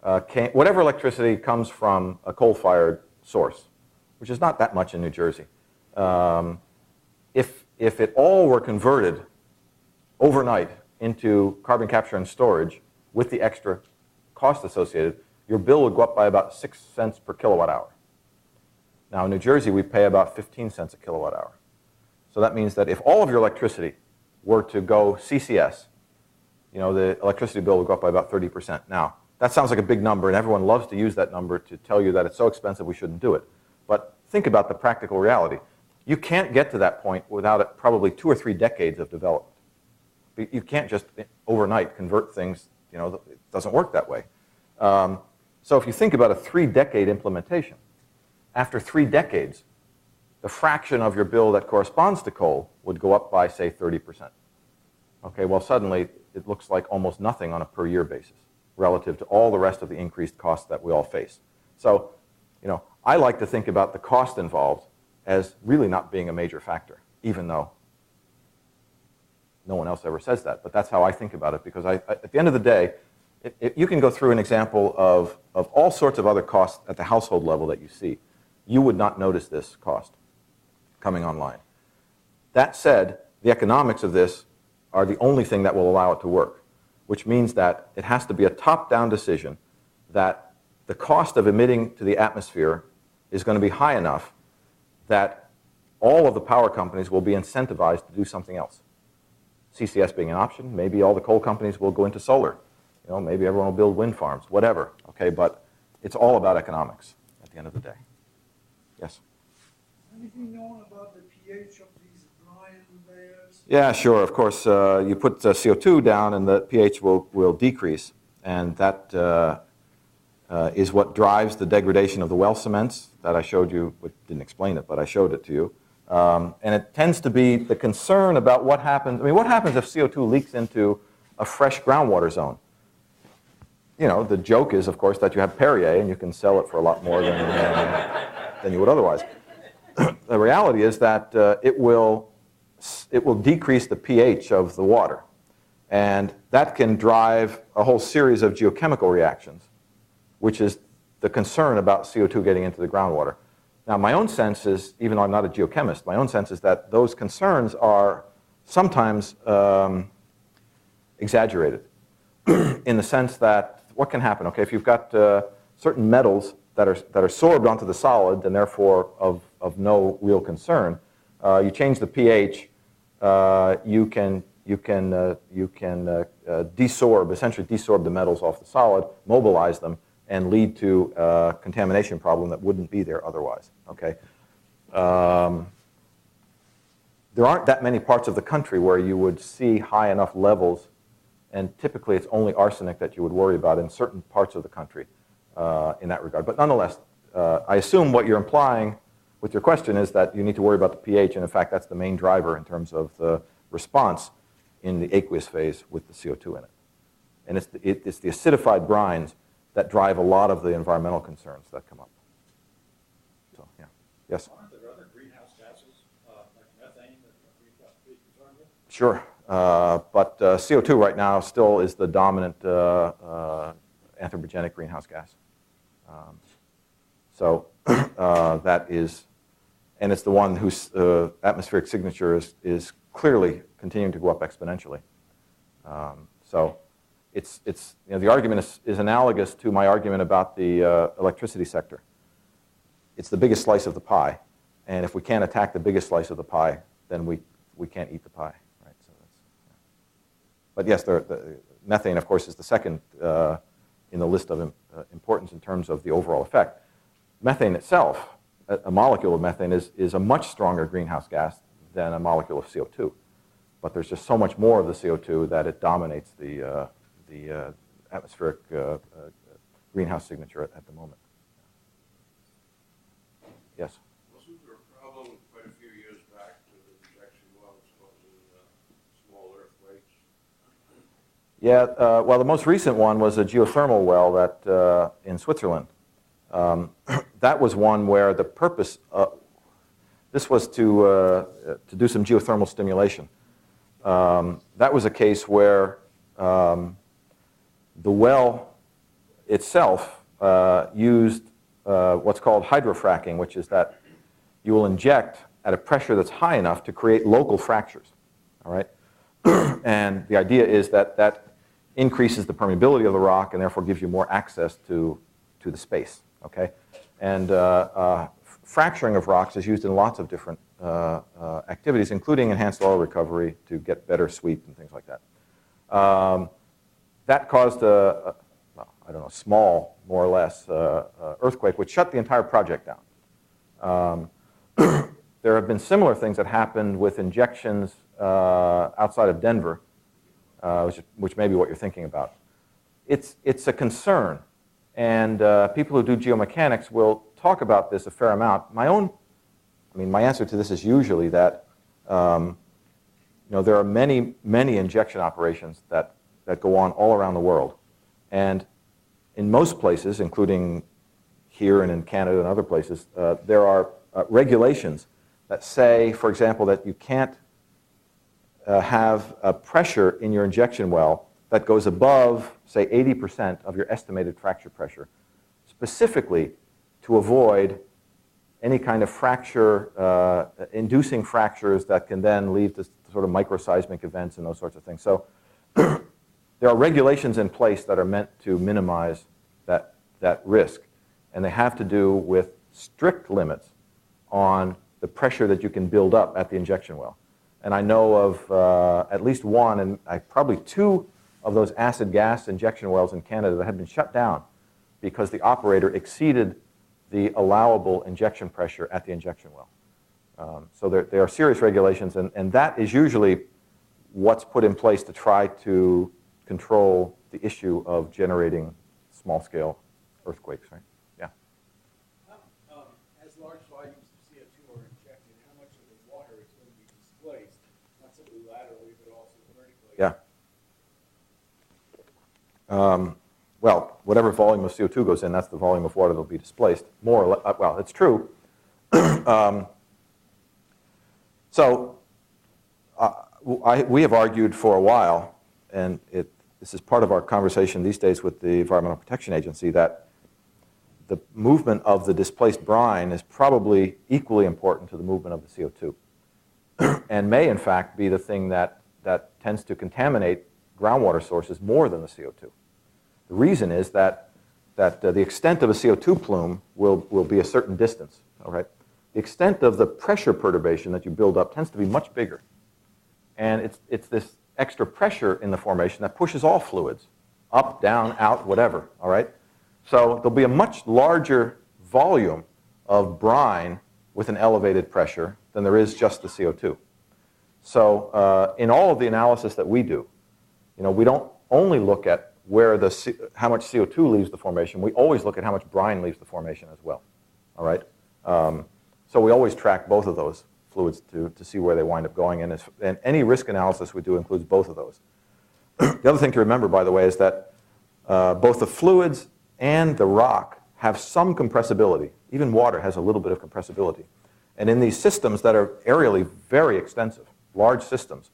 whatever electricity comes from a coal-fired source, which is not that much in New Jersey. If it all were converted overnight into carbon capture and storage with the extra cost associated, your bill would go up by about 6 cents per kilowatt hour. Now in New Jersey, we pay about 15 cents a kilowatt hour. So that means that if all of your electricity were to go CCS, the electricity bill would go up by about 30%. Now, that sounds like a big number, and everyone loves to use that number to tell you that it's so expensive we shouldn't do it. But think about the practical reality. You can't get to that point without probably 2 or 3 decades of development. You can't just overnight convert things, you know, it doesn't work that way. So if you think about a 3-decade implementation, after 3 decades, the fraction of your bill that corresponds to coal would go up by, say, 30%. Okay, well, suddenly it looks like almost nothing on a per year basis relative to all the rest of the increased costs that we all face. So, you know, I like to think about the cost involved as really not being a major factor, even though no one else ever says that. But that's how I think about it, because at the end of the day, you can go through an example of all sorts of other costs at the household level that you see. You would not notice this cost coming online. That said, the economics of this are the only thing that will allow it to work, which means that it has to be a top-down decision that the cost of emitting to the atmosphere is going to be high enough that all of the power companies will be incentivized to do something else. CCS being an option, maybe all the coal companies will go into solar. You know, maybe everyone will build wind farms, whatever. Okay, but it's all about economics at the end of the day. Yes? Anything known about the pH of these brine layers? Yeah, sure. Of course, you put CO2 down and the pH will decrease, and that is what drives the degradation of the well cements that I showed you. Didn't explain it, but I showed it to you. And it tends to be the concern about what happens. I mean, what happens if CO2 leaks into a fresh groundwater zone? You know, the joke is, of course, that you have Perrier and you can sell it for a lot more than you would otherwise. The reality is that it will decrease the pH of the water. And that can drive a whole series of geochemical reactions, which is the concern about CO2 getting into the groundwater. Now, my own sense is, even though I'm not a geochemist, my own sense is that those concerns are sometimes exaggerated in the sense that what can happen? Okay, if you've got certain metals that are sorbed onto the solid and therefore of no real concern, you change the pH, you can desorb, essentially desorb the metals off the solid, mobilize them, and lead to a contamination problem that wouldn't be there otherwise. Okay, there aren't that many parts of the country where you would see high enough levels, and typically it's only arsenic that you would worry about in certain parts of the country in that regard. But nonetheless, I assume what you're implying with your question is that you need to worry about the pH, and in fact that's the main driver in terms of the response in the aqueous phase with the CO2 in it. And it's the acidified brines that drive a lot of the environmental concerns that come up. So, yeah. Yes? Aren't there other greenhouse gases, like methane, that we have to be concerned with? Sure. But CO2 right now still is the dominant anthropogenic greenhouse gas. So that is, and it's the one whose atmospheric signature is clearly continuing to go up exponentially. So it's you know, the argument is analogous to my argument about the electricity sector. It's the biggest slice of the pie, and if we can't attack the biggest slice of the pie, then we can't eat the pie, right? So that's, yeah. But yes, the methane, of course, is the second in the list of importance in terms of the overall effect. Methane itself, a molecule of methane, is a much stronger greenhouse gas than a molecule of CO2. But there's just so much more of the CO2 that it dominates the atmospheric greenhouse signature at the moment. Yes? Wasn't there a problem quite a few years back with the injection wells causing small earthquakes? Yeah, well, the most recent one was a geothermal well that in Switzerland. That was one where the purpose, this was to do some geothermal stimulation. That was a case where the well itself used what's called hydrofracking, which is that you will inject at a pressure that's high enough to create local fractures, all right? And the idea is that that increases the permeability of the rock and therefore gives you more access to the space, okay? And fracturing of rocks is used in lots of different activities, including enhanced oil recovery to get better sweep and things like that. That caused well, I don't know, small, more or less, earthquake, which shut the entire project down. there have been similar things that happened with injections outside of Denver, which may be what you're thinking about. It's a concern, and people who do geomechanics will talk about this a fair amount. My answer to this is usually that there are many injection operations that go on all around the world, and in most places, including here and in Canada and other places, there are regulations that say, for example, that you can't have a pressure in your injection well that goes above, say, 80% of your estimated fracture pressure, specifically to avoid any kind of fracture, inducing fractures that can then lead to sort of microseismic events and those sorts of things. So there are regulations in place that are meant to minimize that risk, and they have to do with strict limits on the pressure that you can build up at the injection well. And I know of at least one, and probably two of those acid gas injection wells in Canada that have been shut down because the operator exceeded the allowable injection pressure at the injection well. So there are serious regulations, and that is usually what's put in place to try to control the issue of generating small-scale earthquakes, right? Yeah. As large volumes of CO2 are injected, how much of the water is going to be displaced, not simply laterally, but also vertically? Yeah. Well, whatever volume of CO2 goes in, that's the volume of water that will be displaced. More or less, well, it's true. We have argued for a while, and this is part of our conversation these days with the Environmental Protection Agency, that the movement of the displaced brine is probably equally important to the movement of the CO2 and may, in fact, be the thing that tends to contaminate groundwater sources more than the CO2. The reason is that the extent of a CO2 plume will be a certain distance, all right? The extent of the pressure perturbation that you build up tends to be much bigger. And it's this extra pressure in the formation that pushes all fluids, up, down, out, whatever, all right? So there'll be a much larger volume of brine with an elevated pressure than there is just the CO2. So in all of the analysis that we do, we don't only look at how much CO2 leaves the formation. We always look at how much brine leaves the formation as well, all right? So we always track both of those fluids to see where they wind up going, and any risk analysis we do includes both of those. The other thing to remember, by the way, is that both the fluids and the rock have some compressibility. Even water has a little bit of compressibility. And in these systems that are aerially very extensive, large systems,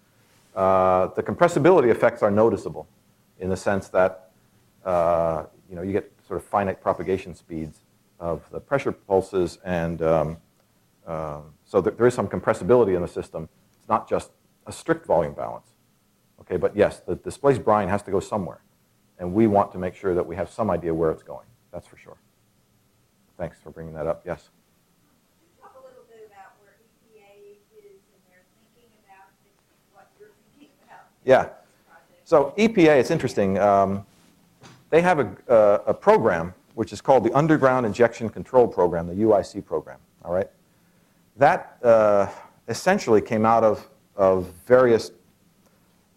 the compressibility effects are noticeable in the sense that you get sort of finite propagation speeds of the pressure pulses, and so there is some compressibility in the system. It's not just a strict volume balance. Okay, but yes, the displaced brine has to go somewhere, and we want to make sure that we have some idea where it's going. That's for sure. Thanks for bringing that up. Yes? Talk a little bit about where EPA is in their thinking about what you're thinking about. Yeah. So EPA, it's interesting. They have a program which is called the Underground Injection Control Program, the UIC program. All right. That essentially came out of various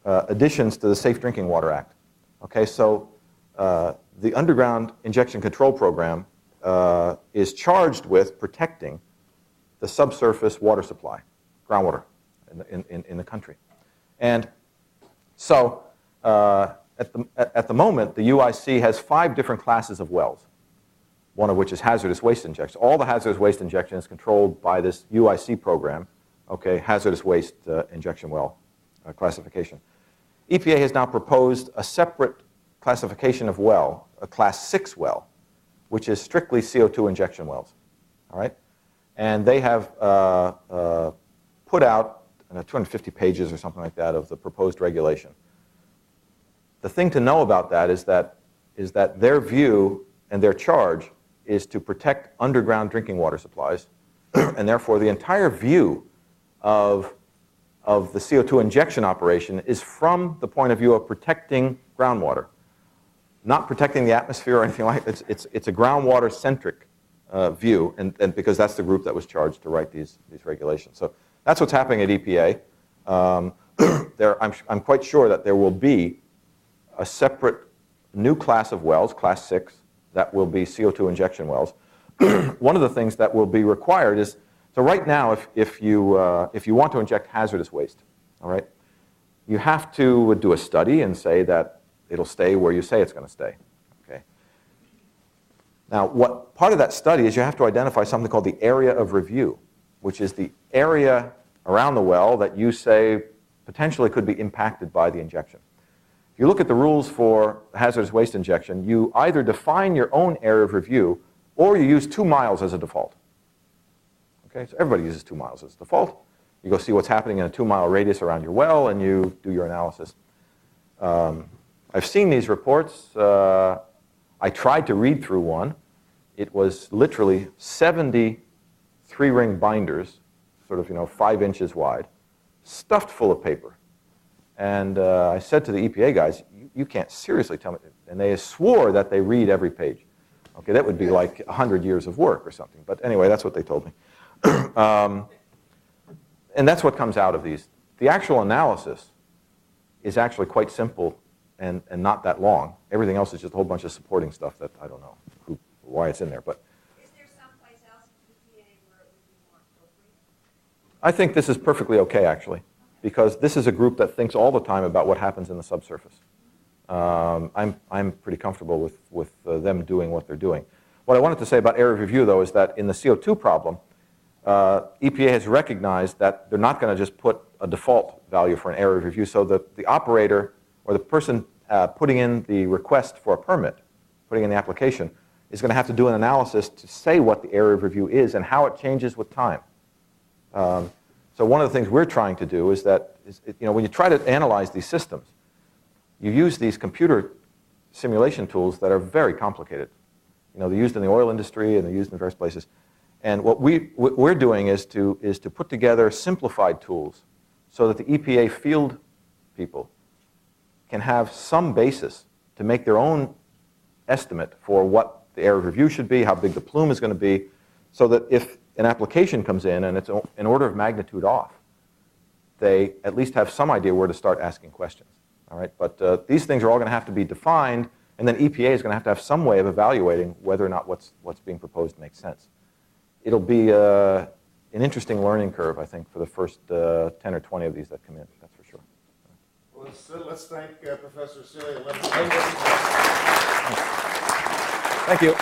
additions to the Safe Drinking Water Act. Okay, so the Underground Injection Control Program is charged with protecting the subsurface water supply, groundwater, in the country. And so at the moment, the UIC has 5 different classes of wells, one of which is hazardous waste injection. All the hazardous waste injection is controlled by this UIC program, okay, hazardous waste injection well classification. EPA has now proposed a separate classification of well, a Class 6 well, which is strictly CO2 injection wells, all right? And they have put out 250 pages or something like that of the proposed regulation. The thing to know about that is that their view and their charge is to protect underground drinking water supplies, and therefore the entire view of the CO2 injection operation is from the point of view of protecting groundwater, not protecting the atmosphere or anything like that. It's a groundwater-centric view, and because that's the group that was charged to write these regulations. So that's what's happening at EPA. I'm quite sure that there will be a separate new class of wells, class 6, that will be CO2 injection wells. One of the things that will be required is, so right now, if you want to inject hazardous waste, all right, you have to do a study and say that it'll stay where you say it's going to stay. Okay. Now, what part of that study is you have to identify something called the area of review, which is the area around the well that you say potentially could be impacted by the injection. If you look at the rules for hazardous waste injection, you either define your own area of review or you use 2 miles as a default. Okay, so everybody uses 2 miles as a default. You go see what's happening in a 2-mile radius around your well and you do your analysis. I've seen these reports. I tried to read through one. It was literally 70 3-ring binders, sort of 5 inches wide, stuffed full of paper. And I said to the EPA guys, you can't seriously tell me. And they swore that they read every page. Okay, that would be like 100 years of work or something. But anyway, that's what they told me. And that's what comes out of these. The actual analysis is actually quite simple and not that long. Everything else is just a whole bunch of supporting stuff that I don't know why it's in there. But Is there someplace else in EPA where it would be more appropriate? I think this is perfectly okay, actually, because this is a group that thinks all the time about what happens in the subsurface. I'm pretty comfortable with them doing what they're doing. What I wanted to say about area of review, though, is that in the CO2 problem, EPA has recognized that they're not going to just put a default value for an area of review, so that the operator or the person putting in the request for a permit, putting in the application, is going to have to do an analysis to say what the area of review is and how it changes with time. So one of the things we're trying to do is that, when you try to analyze these systems, you use these computer simulation tools that are very complicated. They're used in the oil industry and they're used in various places. And what we're doing is to put together simplified tools so that the EPA field people can have some basis to make their own estimate for what the area of review should be, how big the plume is going to be, so that if an application comes in and it's an order of magnitude off, they at least have some idea where to start asking questions. All right? But these things are all going to have to be defined, and then EPA is going to have some way of evaluating whether or not what's being proposed makes sense. It'll be an interesting learning curve, I think, for the first 10 or 20 of these that come in, that's for sure. Well, let's thank Professor Celia. Thank you.